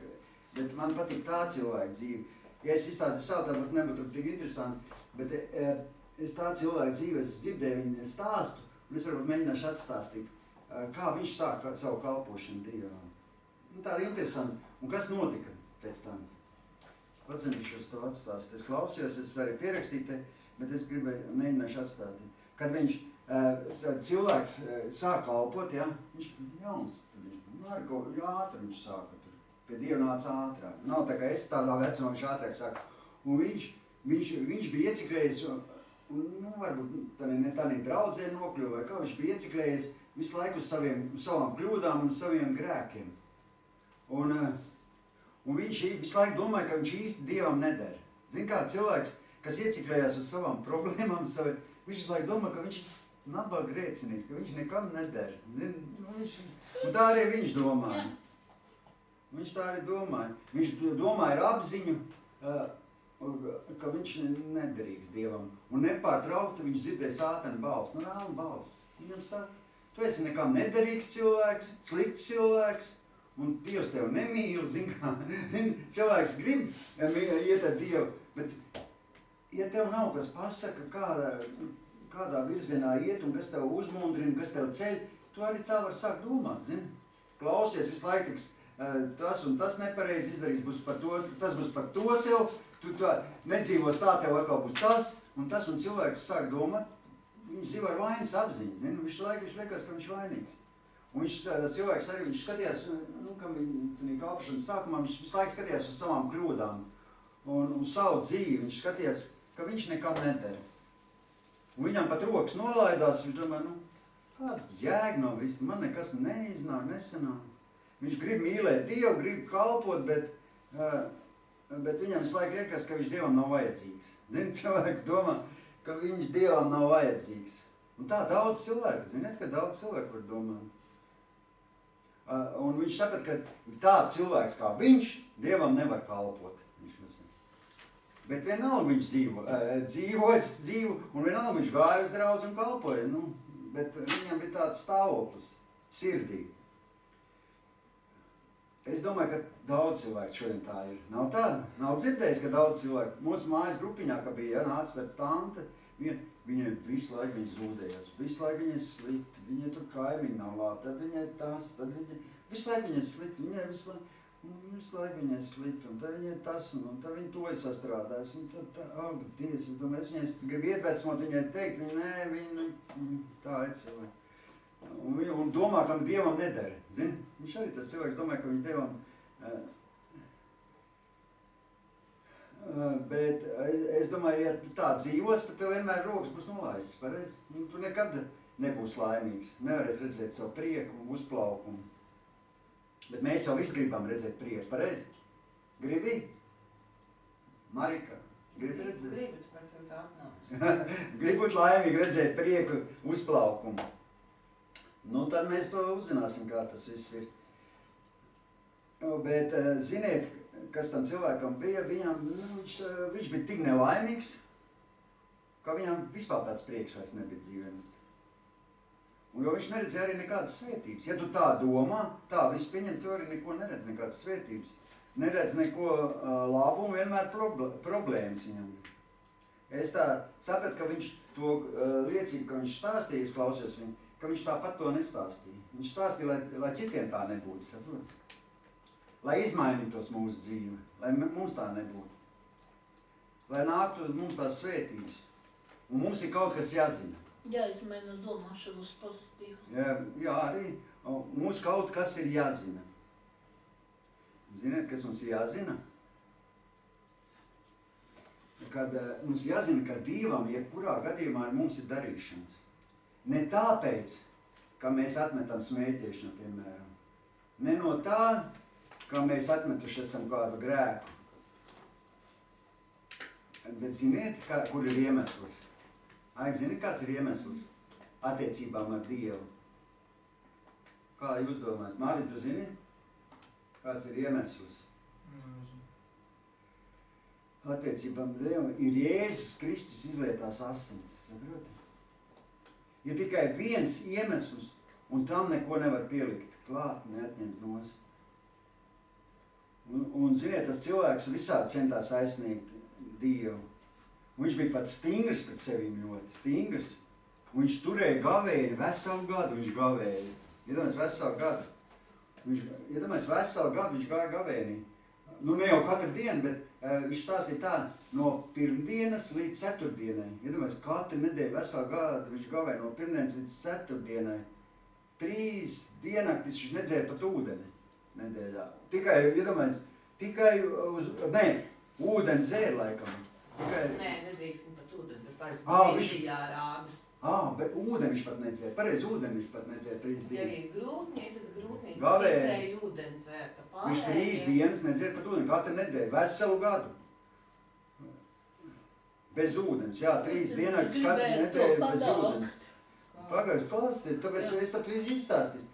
Bet man patīk tā cilvēka dzīve. Ja es izstāstīju savu, tāpat nebūtu tik interesanti, bet es tā cilvēka dzīve, es dzirdēju viņa stāstu, un es varbūt mēģināšu atstāstīt, kā viņš sāka savu kalpošanu Dievam. Tāda interesanti. Un kas notika pēc tam? Es pacentīšos to atstāstīt. Es klausījos, es varu pierakstīt, bet es gribēju mēģināšu atstāt. Kad viņš cilvēks sāk kalpot, ja, viņš jauns, ātri viņš sāka tur, pie Dieva nāca ātrāk. Nav tā, ka es tādā vecumā viņš ātrāk sāka. Un viņš bija ieciklējies, un varbūt tā draudzē nokļuva, vai kā viņš bija ieciklējies visu laiku uz savām kļūdām un saviem grēkiem. Un viņš visu laiku domāja, ka viņš īsti Dievam neder. Zin kā cilvēks, kas ieciklējās uz savām problēmām, viņš visu laiku domā, ka viņš nabaga grēcinīgs, ka viņš nekam neder. Un tā arī viņš domāja. Viņš tā arī domāja. Viņš domāja ar apziņu, ka viņš nederīgs Dievam. Un nepārtraukti viņš dzirdēja sātana balss. Nu, vēlna balss. Viņam saka, tu esi nekam nederīgs cilvēks, slikts cilvēks, un Dievs tev nemīl, zin kā. Cilvēks grib iet ar Dievu, bet ja tev nav kas pasaka, kādā virzienā iet un kas tev uzmundrina, kas tev ceļ, tu arī tā var sākt domāt, zini? Klausies visu laiku, tas un tas nepareizi izdarīs, tas būs par to tev, tu nedzīvos tā, tev atkal būs tas, un cilvēks sāk domāt, viņš dzīvo ar vainas apziņu, zini? Visu laiku viņš liekas, ka viņš vainīgs. Un tas cilvēks arī, viņš skatījās, ka viņa kalpošanas sākumā, viņš visu laiku skatījās uz savām kļūdām un uz savu dzīvi, viņš skatījās, ka viņš nekam neder. Un viņam pat rokas nolaidās, viņš domā, kāda jēga no visu, man nekas neiznāk, nesanāk. Viņš grib mīlēt Dievu, grib kalpot, bet viņam visu laiku liekas, ka viņš Dievam nav vajadzīgs. Zini, cilvēks domā, ka viņš Dievam nav vajadzīgs. Un tā daudz cilvēku, ziniet, ka daudz cilvēku var domāt. Un viņš saprata, ka tāds cilvēks kā viņš Dievam nevar kalpot. Bet vienalga viņš dzīvo, un vienalga viņš gāja uz draudzi un kalpoja, bet viņam bija tāds stāvoklis sirdī. Es domāju, ka daudz cilvēku šodien tā ir. Nav tā? Nav dzirdējis, ka daudz cilvēku. Mūsu mājas grupiņā, ka bija nāca tāds tante, viņai visu laiku viņas zūdējās, visu laiku viņai slikti, viņai tur kaimiņi nav labi, tad viņai tas, tad visu laiku viņai slikti, viņai visu laiku viņai slikti, un tad viņai tas, un tad viņa to ir sastrādājis, un tad, Dievs, es domāju, es viņai gribu iedvesmot viņai teikt, viņa tā ir cilvēki. Un domā, ka Dievam neder, zini? Viņš arī tas cilvēks domāja, ka viņš Dievam, bet es domāju, ja tā dzīvos, tad tev vienmēr rokas būs nolaistas, pareizi? Tu nekad nebūs laimīgs, nevarēs redzēt savu prieku un uzplaukumu. Bet mēs jau visi gribam redzēt prieku, pareizi? Gribi? Marika, gribi redzēt? Gribu, tāpēc jau tā atnāc. Gribu būt laimīgi redzēt prieku uzplaukumu. Tad mēs to uzzināsim, kā tas viss ir. Bet ziniet, kas tam cilvēkam bija, viņš bija tik nelaimīgs, ka viņam vispār tāds prieks vairs nebija dzīvē. Un jo viņš neredzēja arī nekādas svētības. Ja tu tā domā, tā viss pieņem, tu arī neko neredz, nekādas svētības. Neredz neko labumu, vienmēr problēmas viņam. Es tā sapratu, ka viņš to liecību, ka viņš stāstīja, es klausies viņu, ka viņš tāpat to nestāstīja. Viņš stāstīja, lai citiem tā nebūtu, saprot? Lai izmainītos mūsu dzīve, lai mums tā nebūtu. Lai nāktu mums tās svētības. Un mums ir kaut kas jāzina. Jāizmaina domāšanu uz pozitīvu. Jā, arī. Mums kaut kas ir jāzina. Ziniet, kas mums ir jāzina? kad mums jāzina, ka Dievam jebkurā gadījumā ar mums ir darīšanas. Ne tāpēc, ka mēs atmetam smēķēšanu, piemēram. Ne no tā, ka mēs atmetuši esam kādu grēku. Bet ziniet, kur ir iemesls? Zini, kāds ir iemesls attiecībām ar Dievu? Kā jūs domājat? Māri, tu zini? Kāds ir iemesls? Attiecībām ar Dievu ir Jēzus Kristus izlietās asinis. Saproti? Ir tikai viens iemesls, un tam neko nevar pielikt klāt, neatņemt nost. Un ziniet, tas cilvēks visādi centās aizsniegt Dievu. Un viņš bija pat stingrs pret sevīm ļoti, stingrs. Un viņš turēja gavēni veselu gadu, viņš gavēja. Iedomājies veselu gadu. Veselu gadu viņš gāja gavēnī. Nu, ne jau katru dienu, bet viņš stāstīja tā, no pirmdienas līdz ceturtdienai. Iedomājies, katru nedēļu veselu gadu viņš gavēja no pirmdienas līdz ceturtdienai. 3 diennaktis viņš nedzēra pat ūdeni nedēļā. Tikai, iedomājies, ūdeni dzēra laikam. Nē, nedrīksim pat ūdeni, tas pārēc Indijā rāda. Bet ūdeni viņš pat nedzēra. Pareizi ūdeni viņš pat nedzēra 3 dienas. Ja ir grūtniece, tad grūtniece tiksēja ūdeni dzērta. Viņš 3 dienas nedzēra pat ūdeni, katru nedēļu, veselu gadu. Bez ūdens, jā, 3 dienas katru nedēļu bez ūdens. Pagājus klausties, tāpēc es tad visu izstāstīju.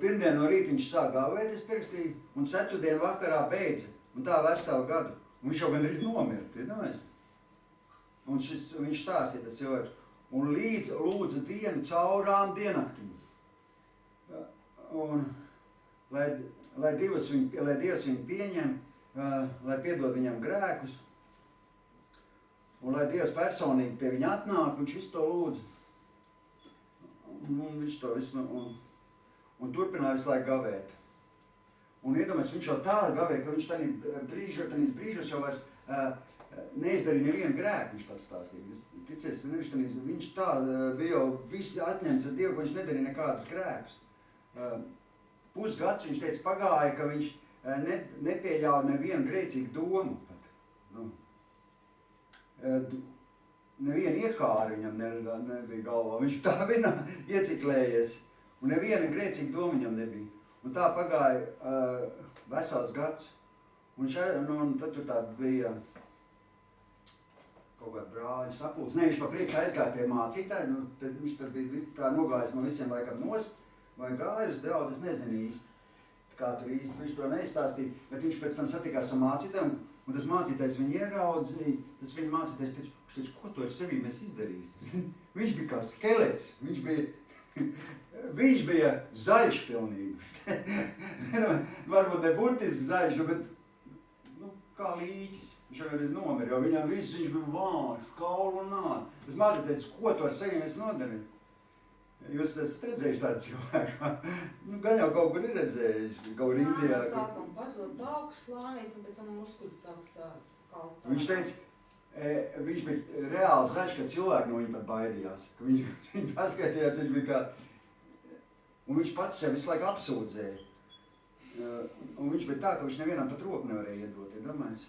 Pirmdien no rīta viņš sāk gāvēt, es pierakstīju, un ceturtdien vakarā beidza. Un tā veselu gadu. Un viņš jau gandrīz nomirt, iedomājies? Un viņš stāstīja tas cilvēks. Un līdz lūdza dienu caurām diennaktīm. Un lai Dievs viņu pieņem, lai piedod viņam grēkus. Un lai Dievs personīgi pie viņa atnāk, viņš visu to lūdza. Un viņš to visu, un turpināja visu laiku gavēt. Un iedomājies, viņš jau tā gavēja, ka viņš tādīs brīžos jau vairs neizdarīja nevienu grēku, viņš pats stāstīja. Ticiet, viņš tā bija jau viss atņemts ar Dievu, ka viņš nedarīja nekādas grēkus. Pusgads viņš teica pagāja, ka viņš nepieļāva nevienu grēcīgu domu pat. Nevienu iekāri viņam nebija galvā, viņš tā bija ieciklējies, un neviena grēcīga doma viņam nebija. Un tā pagāja vesels gads, un tad tur tāda bija kaut kāda brāļa sapulce. Ne, viņš pa priekšu aizgāja pie mācītāja, tad viņš tur bija tā nogājis no visiem laikam nost, vai gāja uz draudzi, es nezinu īsti, kā tur īsti, viņš to neizstāstīja, bet viņš pēc tam satikās ar mācītājiem, un tas mācītājs viņu ieraudzīja, tas viņa mācītājs teica, ko tu ar sevi mēs izdarīsi? Viņš bija kā skelets, viņš bija zaļš pilnīgi. Varbūt ne burtiski zaļš, bet kā līķis. Viņš jau arī nomira, jo viņam viss viņš bija vāš, kaulu un nād. Tas mācītājs teica, ko tu ar sevi mēs nodarīji? Jūs esat redzējuši tādu cilvēku? Gan jau kaut kur ir redzējuši, kaut kur Indijā. Sākam pazot dāks slānīts un pēc tam muskuļi sāks kalpāt. Viņš teica, viņš bija reāli zaļš, ka cilvēki no viņa pat baidījās. Ka viņš paskatījās, viņš bija kā... Un viņš pats sev visu laiku apsūdzēja. Un viņš bija tā, ka viņš nevienam pat roku nevarēja iedot, ir domājis.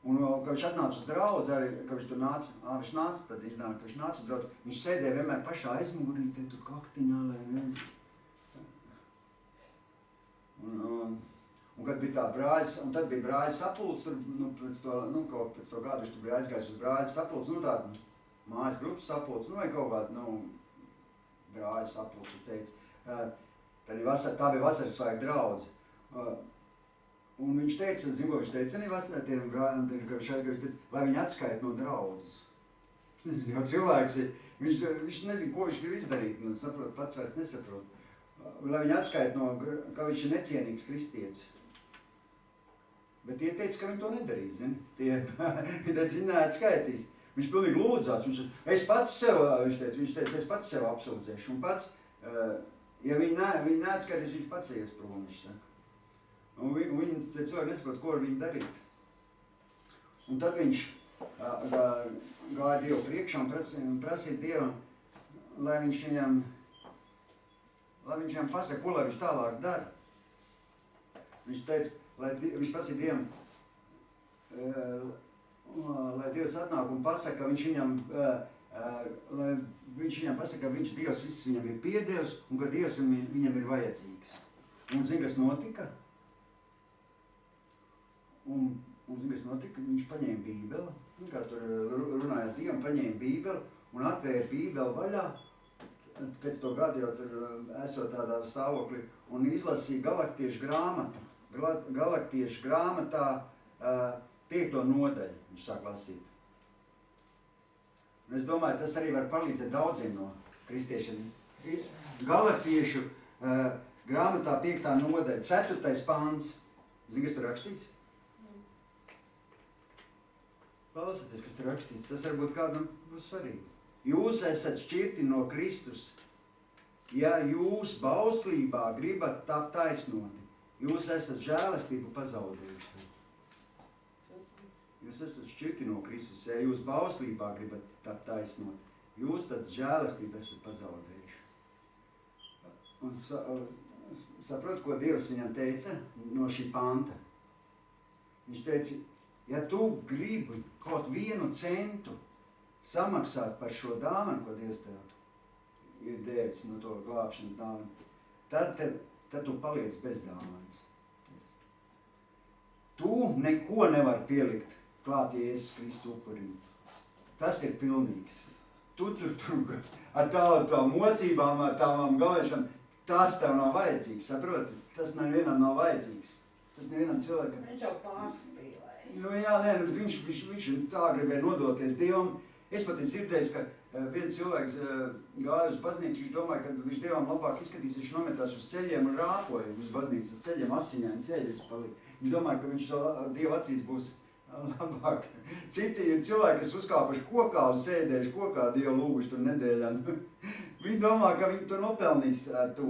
Un, kad viņš atnāca uz draudzi, arī, kad viņš tur nāca, viņš nāca uz draudzi, viņš sēdēja vienmēr pašā aizmugurītē, tur kaktiņā, lai vien. Un kad bija tā brāļas, un tad bija brāļas sapulce, tur, pēc to gadu viņš tur bija aizgājis uz brāļas sapulce, tāda mājas grupas sapulce, vai kaut kāda, brāļas sapulce, viņš teica. Tā bija vasaras svētku draudze. Un viņš teica, ko viņš teica, tiem brāļiem, ka viņš teica, lai viņi atskaita no draudzes. Jo cilvēks ir, viņš nezina, ko viņš grib izdarīt, un saprot, pats vairs nesaprot. Lai viņi atskaita ka viņš ir necienīgs kristietis. Bet tie teica, ka viņi to nedarīs, zini? Viņi teica, viņi neatskaitīs. Viņš pilnīgi lūdzās, es pats sev apsūdzēšu, un pats, ja viņi neatskaitīs, viņš pats ies prom, viņš saka. Un viņi cilvēki nesaprot, ko ar viņu darīt. Un tad viņš gāja Dievu priekšā un prasīja Dievam, lai viņš viņam pasaka, ko lai viņš tālāk dara. Viņš teica, viņš prasīja Dievam, lai Dievs atnāk un pasaka, ka viņš viņam, pasaka, ka viņš Dievs viss viņam ir piedevis un ka Dievs viņam ir vajadzīgs. Un zin, kas notika? Un zin, kas notika? Viņš paņēma bībeli, kā tur runājot Dievam, paņēma bībeli un atvēra bībeli vaļā, pēc to gadu jau tur esot tādā stāvoklī, un izlasīja Galaktiešu grāmatu. Galaktiešu grāmatā 5. nodaļu viņš sāk lasīt. Un es domāju, tas arī var palīdzēt daudziem no kristiešiem. Galaktiešu grāmatā 5. nodaļa, 4. pāns. Zini, kas tur rakstīts? Klausieties, kas tur rakstīts. Tas varbūt kādam būs svarīgi. Jūs esat šķirti no Kristus. Ja jūs bauslībā gribat tapt taisnoti, jūs esat žēlastību pazaudējuši. Jūs esat šķirti no Kristus. Ja jūs bauslībā gribat tapt taisnoti, jūs tad žēlastību esat pazaudējuši. Un saprot, ko Dievs viņam teica no šī panta. Viņš teica, ja tu gribi kaut 1 centu samaksāt par šo dāvanu, ko Dievs tev ir devis no to glābšanas dāvanu, tad tu paliec bez dāvanas. Tu neko nevar pielikt klāt Jēzus Kristus upurim. Tas ir pilnīgs. Tu tur ar tām mocībām, ar tām galvēšanām, tas tev nav vajadzīgs, saproti? Tas nevienam nav vajadzīgs. Tas nevienam cilvēkam. Viņš jau pārspīlēja. Nu jā, nē, bet viņš tā gribēja nodoties Dievam. Es pat dzirdēju, ka viens cilvēks gāja uz baznīcu, viņš domāja, ka viņš Dievam labāk izskatīs, viņš nometās uz ceļiem un rāpoja uz baznīcas ceļiem, asiņaini ceļas palika. Viņš domāja, ka viņš Dieva acīs būs labāk. Citi ir cilvēki, kas uzkāpuši kokā un sēdējuši kokā Dievu lūguši tur nedēļām. Viņi domā, ka viņi tur nopelnīs to.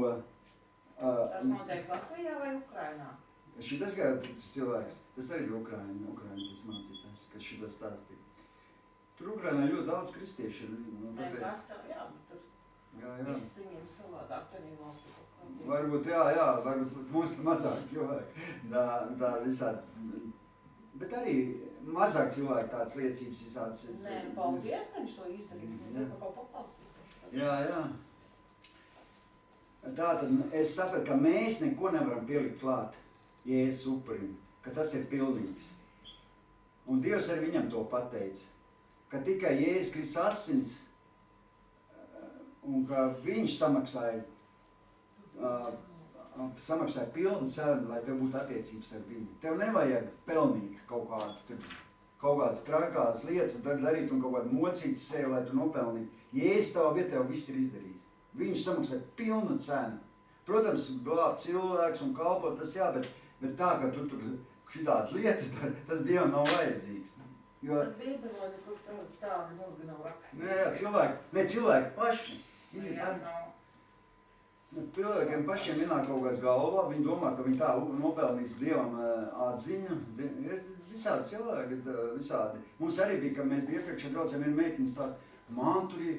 Tas notiek Latvijā vai Ukrainā? Šitas cilvēks, tas arī ir Ukraina tas mācītājs, kas šitas stāstīja. Tur Ukrainā ļoti daudz kristieši ir. Nē, tas jā, bet tur viss viņiem savādāk, arī valsts. Varbūt, varbūt mums mazāk cilvēki, tā visādi. Bet arī mazāk cilvēki tādas liecības visādas. Nē, paldies, ka viņš to izdarīs, mēs jau kaut paklausīties. Jā. Tātad es sapratu, ka mēs neko nevaram pielikt klāt Jēzus upurim, ka tas ir pilnīgs. Un Dievs arī viņam to pateica, ka tikai Jēzus Kristus asins un ka viņš samaksāja pilnu cenu, lai tev būtu attiecības ar viņu. Tev nevajag pelnīt kaut kādas trakās lietas, darīt un kaut kādu mocīt sevi, lai tu nopelnītu. Jēzus tavā vietā jau viss ir izdarījis. Viņš samaksāja pilnu cenu. Protams, glābt cilvēks un kalpot, tas jā, bet tā, ka tu tur šitādas lietas dar, tas Dievam nav vajadzīgs. Jo... Bet Bībelē nekur tādu mūgi nav rakstīt. Nē, cilvēki paši. Cilvēkiem pašiem vienā kaut kāds galvā, viņi domā, ka viņi tā nopelnīs Dievam atziņu. Visādi cilvēki, visādi. Mums arī bija, kad mēs bija iepriekšā draudzēm, viena meitiņa stāst, man tur ir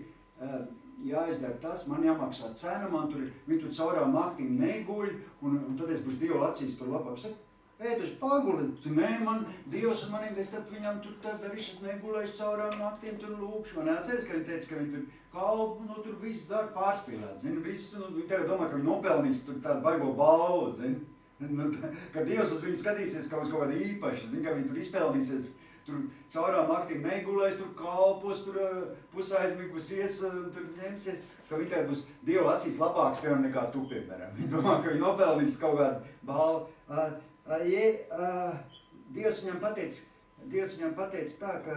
jāizdara tas, man jāmaksā cena, man tur, viņi tur caurām naktīm neguļ, un tad es būšu Dievu acīs tur labāk. Saku, ēt, es paguli, nē, man Dievs un maniem, es tad viņam tur darīšu, es negulēšu caurām naktīm tur lūkšu. Man neatceries, ka viņi teica, ka viņi tur kalpu, nu tur viss dara pārspīlēt, zini, viss, nu, viņi tev domā, ka viņi nopelnīs tur tādu baigo balvu, zini. Nu, ka Dievs uz viņu skatīsies kā uz kaut kādu īpašu, zini, ka viņi tur izpelnīsies, tur caurām naktīm negulēs, tur kalpos, tur pusaizmigusies, tur ņemsies, ka viņi tev būs Dieva acīs labāks, piemēram, nekā tu, piemēram. Viņi domā, ka viņi nopelnīs kaut kādu balvu. Dievs viņam pateica tā, ka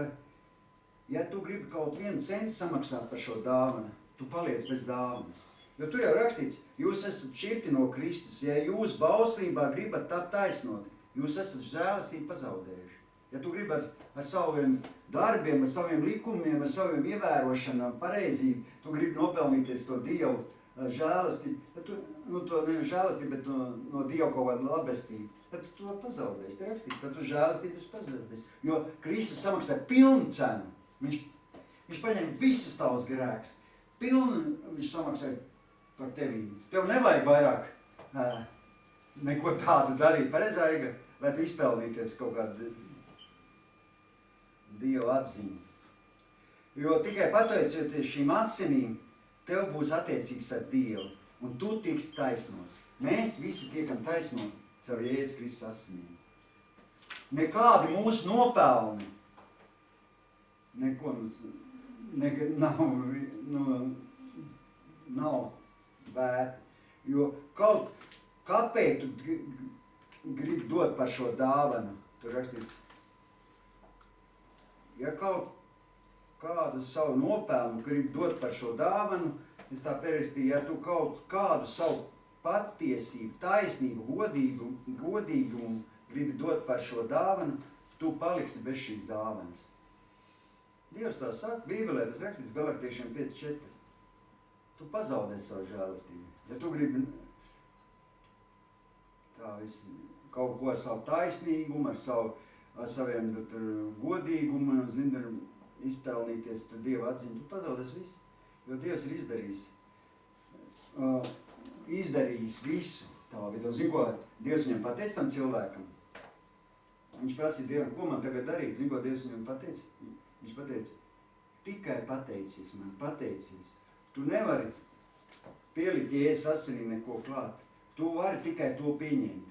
ja tu gribi kaut 1 centu samaksāt par šo dāvanu, tu paliec bez dāvanas. Jo tur jau rakstīts, jūs esat šķirti no Kristus, ja jūs bauslībā gribat tapt taisnoti, jūs esat žēlastību pazaudējuši. Ja tu gribi ar saviem darbiem, ar saviem likumiem, ar saviem ievērošanām, pareizību, tu gribi nopelnīties to Dievu žēlastību, to nevis žēlastību, bet no Dieva kaut kādu labestību. Tad tu to pazaudēsi, te rakstīts, tad tu žēlastības pazaudēsi. Jo Kristus samaksāja pilnu cenu. Viņš paņēma visus tavus grēkus. Pilnu viņš samaksāja par tevīm. Tev nevajag vairāk neko tādu darīt. Pareizā, Iga, lai tu izpelnīties kaut kādu. Dieva atziņa. Jo tikai pateicoties šīm asinīm, tev būs attiecības ar Dievu, un tu tiksi taisnots. Mēs visi tiekam taisnoti caur Jēzus Kristus asinīm. Nekādi mūsu nopelni, neko mums nav vērti. Jo kāpēc tu gribi dot par šo dāvanu? Tur rakstīts, ja kaut kādu savu nopelnu gribi dot par šo dāvanu, es tā pierakstīju, ja tu kaut kādu savu patiesību, taisnību, godīgumu gribi dot par šo dāvanu, tu paliksi bez šīs dāvanas. Dievs tā saka, Bībelē tas rakstīts Galatiešiem 5:4. Tu pazaudē savu žēlastību. Ja tu gribi tā visi kaut ko ar savu taisnīgumu, ar saviem godīgumu, izpelnīties Dieva atziņu, tu pazaudēs visu. Jo Dievs ir izdarījis visu tavā vidū. Zini, ko Dievs viņam pateica tam cilvēkam? Viņš prasīja Dievam, ko man tagad darīt? Zini, ko Dievs viņam pateica? Viņš pateica, tikai pateicies man, pateicies. Tu nevari pielikt Jēzus asinīm neko klāt. Tu vari tikai to pieņemt.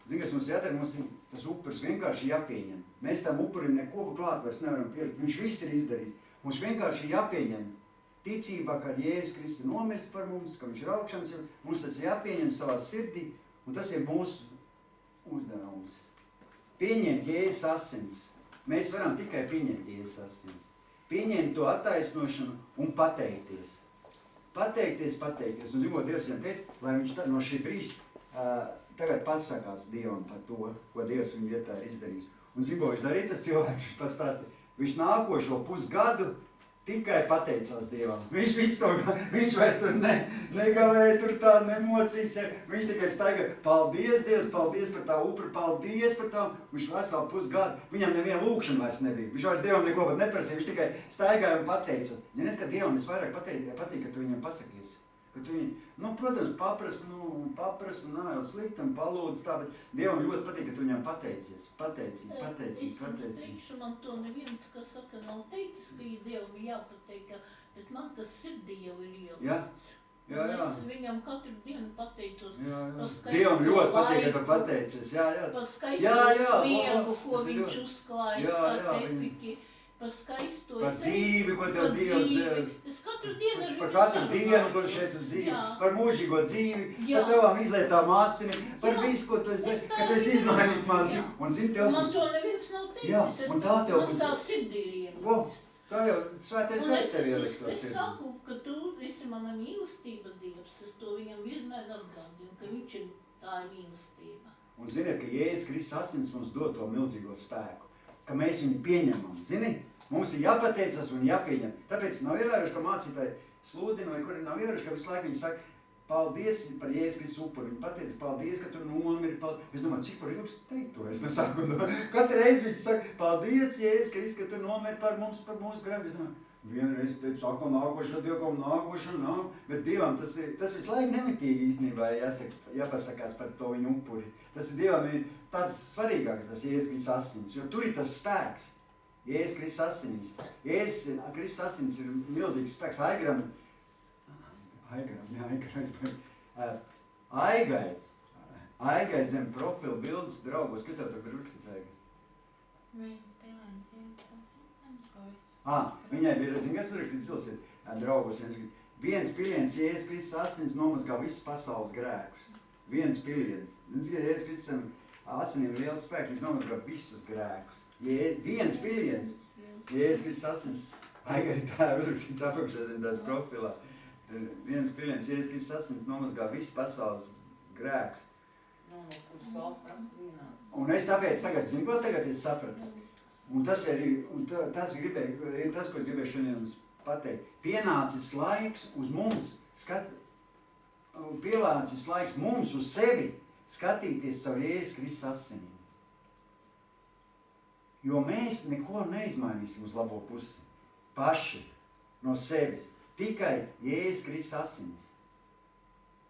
Zini, kas mums jādara? Mums tas upuris vienkārši jāpieņem. Mēs tam upurim neko klāt vairs nevaram pielikt. Viņš viss ir izdarījis. Mums vienkārši jāpieņem. Ticībā, ka Jēzus Kristus nomirst par mums, ka viņš ir augšams, mums tas jāpieņem savā sirdī, un tas ir mūsu uzdevums. Pieņemt Jēzus asins. Mēs varam tikai pieņemt Jēzus asins. Pieņemt to attaisnošanu un pateikties. Pateikties. Un zinu, ko Dievs viņam teica, lai viņš no šī brīža tagad pasakās Dievam par to, ko Dievs viņa vietā ir izdarījis. Un zinu, ko viņš darīja tas cilvēks, viņš pats stāstīja. Viņš nākošo pusgadu tikai pateicās Dievam. Viņš vairs tur negavēja, tur tā nemocīs. Viņš tikai staigāja, paldies Dievs, paldies par tā upuri, paldies par tā. Viņš veselu pusgadu, viņam neviena lūkšana vairs nebija. Viņš vairs Dievam neko pat neprasīja, viņš tikai staigāja un pateicās. Ziniet, ka Dievam visvairāk patīk, ka tu viņam pasakies. Ka tu viņu, protams, papras, nav jau slikti un palūdz tā, bet Dievam ļoti patīk, ka tu viņam pateicies. Pateicīgi. Es teikšu, man to neviens, kas saka, nav teicis, ka Dievam jāpateika, bet man tas sirdī jau ir ielīdz. Jā. Es viņam katru dienu pateicos. Dievam ļoti patīk, ka tu pateicies. Jā. Par skaisto sliegu, ko viņš uzklājas, kā tepiķi. Par skaisto. Par dzīvi, ko tev Dievs deva. Es katru dienu ar par katru dienu, ko šeit uz dzīvi. Par mūžīgo dzīvi, par tevām izlietām asinīm, par visu, ko tu esi darījis, ka tu esi izmainījis man dzīvi. Un zini, tev man to neviens nav teicis. Jā, un tā tev būs. Man tā sirdī ir ielikt. Tā jau svētais gars tev ielikt to sirdī. Es saku, ka tu esi mana mīlestība Dievs. Es to viņam vienmēr atgādinu, ka viņš ir tā mīlestība. Un ziniet, ka Jēzus Kristus asins mums dod to milzīgo spēku. Ka mēs viņu pieņemam. Zini? Mums ir jāpateicas un jāpieņem. Tāpēc nav ievēroši, ka mācītāji sludina, vai kuri nav ievēroši, ka visu laiku viņi saka, paldies par Jēzus Kristus upuri. Viņi pateica, paldies, ka tu nomiri. Es domāju, cik var ilgs teikt to? Es nesaku. Katru reizi viņi saka, paldies, Jēzus Kristus, ka tu nomiri par mums, par mūsu grēku. Es domāju, vienreiz teicu, atkal nākošā, Dievam nākošā, bet Dievam tas visu laiku nemitīgi īstenībā jāpasakās par to viņu upuri. Tas Dievam ir tāds svarīgāks, tas Jēzus Kristus asins, jo tur ir tas spēks. Jēzus Kristus asinīs. Jēzus Kristus asinīs ir milzīgs spēks. Aigai zem profila bildes draugos. Kas tev tur ir rakstīts, Aigai? Viens piliens Jēzus asins nemazgojas. Viņai bija, zin, kas tur rakstīts, ilsiet, draugos. Viens piliens Jēzus Kristus asins nomazgā visus pasaules grēkus. Viens piliens. Zin, ka Jēzus Kristus asinīm ir liels spēks, viņš nomazgā visus grēkus. Viens piliens, Jēzus Kristus asins, Aigai tā uzrakstīts apakšā zem tās profilā. Viens piliens, Jēzus Kristus asins nomazgā visu pasaules grēkus. Un es tāpēc tagad, zinu, ko tagad es sapratu? Un tas ir tas, ko es gribēju šodien jums pateikt. Pienācis laiks uz mums, pienācis laiks mums uz sevi skatīties caur Jēzus Kristus asinīm. Jo mēs neko neizmainīsim uz labo pusi. Paši, no sevis. Tikai Jēzus Kristus asinis,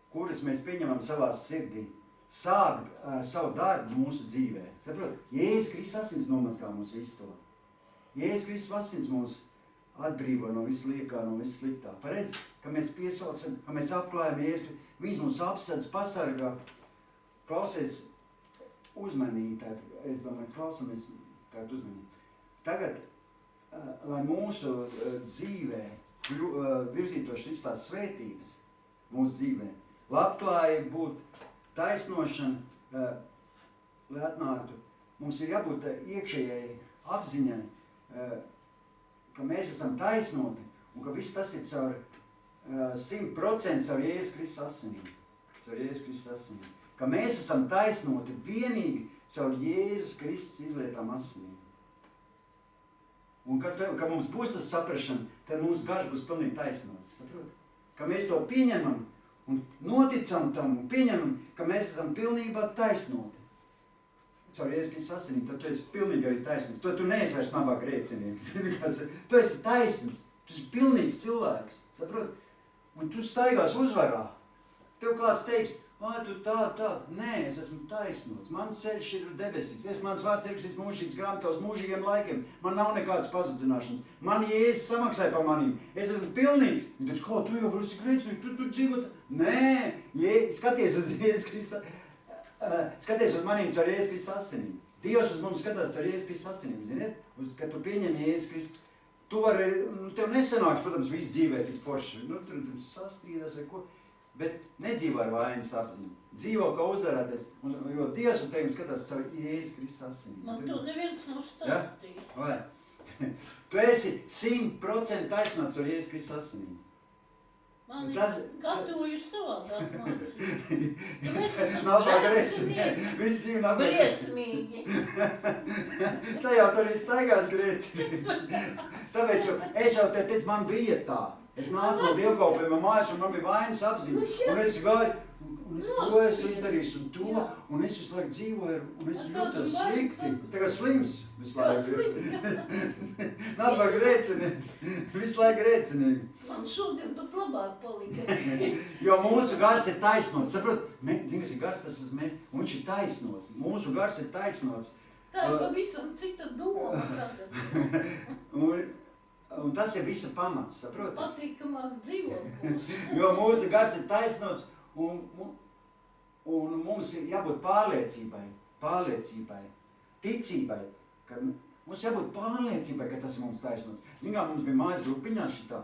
kuras mēs pieņemam savā sirdī. Sākt savu darbu mūsu dzīvē. Saprot? Jēzus Kristus asins nomazgā mums visu to. Jēzus Kristus asins mūs atbrīvo no visu liekā, no visu sliktā. Pareizi, ka mēs piesaucam, ka mēs apklājam Jēzus, viņš mūs apsedz, pasargā. Klausies uzmanīgi, es domāju, klausamies tādu uzmanīgi. Tagad, lai mūsu dzīvē virzītos šīs tās svētības, mūsu dzīvē, labklājība būtu taisnošana, lai atnāktu, mums ir jābūt iekšējai apziņai, ka mēs esam taisnoti un ka viss tas ir caur 100% caur Jēzus Kristus asinīm. Caur Jēzus Kristus asinīm. Ka mēs esam taisnoti vienīgi caur Jēzus Kristus izlietām asinīm. Un ka mums būs tas saprašana, tad mūsu gars būs pilnīgi taisnots. Saprot? Ka mēs to pieņemam un noticam tam un pieņemam, ka mēs esam pilnībā taisnoti. Caur Jēzus Kristus asinīm, tad tu esi pilnīgi arī taisnīgs. Tu neesi vairs nabaga grēcinieks. Tu esi taisns, tu esi pilnīgs cilvēks. Saprot? Un tu staigās uzvarā. Tev kāds teiks, tu tā. Nē, es esmu taisnots. Mans ceļš ir debesīs. Mans vārds ir rakstīts mūžības grāmatā uz mūžīgiem laikiem. Man nav nekādas pazudināšanas. Man Jēzus samaksāja par manīm. Es esmu pilnīgs. Un tu kā, tu jau esi grēcinieks, tu dzīvot. Nē, skaties uz Jēzus Kristus. Skaties uz manīm caur Jēzus Kristus asinīm. Dievs uz mums skatās caur Jēzus Kristus asinīm, ziniet? Kad tu pieņem Jēzus Kristus, tu vari, tev nesanāks, protams, viss dzīvē tik forši. Tur sastrīdās vai ko. Bet nedzīvo ar vainas apziņu. Dzīvo kā uzvarēties, jo Dievs uz tevi skatās caur Jēzus Kristus asinīm. Man to neviens nav stāstījis. Ja? Vai? Tu esi 100% taisnots caur Jēzus Kristus asinīm. Man gatavoju savādāk mācīt. Ja mēs esam nabaga grēcinieki. Visi dzīvi nabaga briesmīgi. Tā jau tur ir staigās grēcinieks. Tāpēc es jau te teicu, man bija tā. Es nācu no dievkalpojuma mājas, un man bija vainas apziņa. Un es gāju, un es izdarīšu un to, un es visu laiku dzīvoju, un es jūtos slikti. Tā kā slims visu laiku. Nabaga grēcinieki. Visu laiku grēcinieki. Man šodien pat labāk palika. Jo mūsu gars ir taisnots. Saprot, zini, kas ir gars, tas esmu mēs, un viņš ir taisnots. Mūsu gars ir taisnots. Tā ir pavisam cita doma tagad. Un tas ir visa pamats, saprot? Patīkamāk dzīvot būs. Jo mūsu gars ir taisnots, un mums ir jābūt pārliecībai, ticībai, ka mums jābūt pārliecībai, ka tas ir mums taisnots. Zin kā, mums bija mājas grupiņā šitā.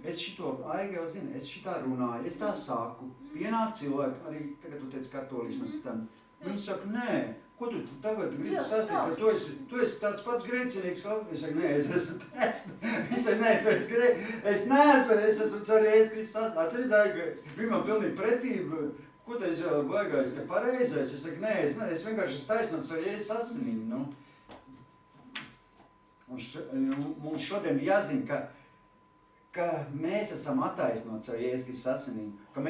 Es šito aigi jau zinu, es šitā runāju, es tā saku. Pienāk cilvēki, arī tagad tu teici katolīšanas tam. Viņi saka, nē, ko tu tagad gribi stāstīt, ka tu esi tāds pats grēcinieks, kā? Es saku, nē, es esmu taisna. Viņi saka, nē, tu esi grēcinieks. Es neesmu, es esmu caur Jēzus Kristus. Atceries, ka viņi man pilnīgi pretība. Ko tu esi vēl baigājis, ka pareizais? Es saku, nē, es vienkārši esmu taisnots caur Jēzus asinīm. Nu. Mums šodien jāzina, ka mēs esam attaisnots caur Jēzus Kristus asinīm. Ka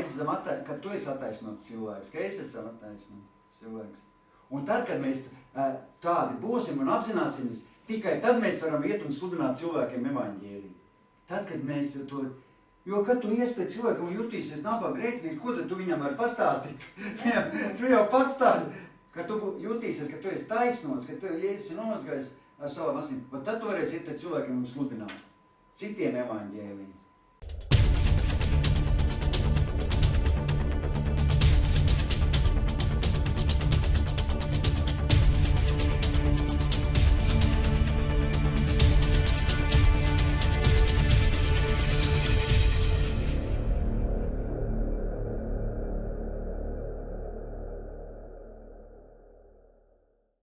tu esi attaisnots cilvēks, ka es esmu attaisnots cilvēks. Un tad, kad mēs tādi būsim un apzināsimies, tikai tad mēs varam iet un sludināt cilvēkiem evaņģēliju. Tad, kad mēs to... Jo, kad tu ies pēc cilvēku un jutīsies nabaga grēcinieks, ko tad tu viņam vari pastāstīt? Tu jau pats tādi, ka tu jutīsies, ka tu esi taisnots, ka tu Jēzus ir nomazgājis ar savām asinīm. Tad tu varēsi iet pēc cilvēkiem un sludināt citiem evaņģēliju.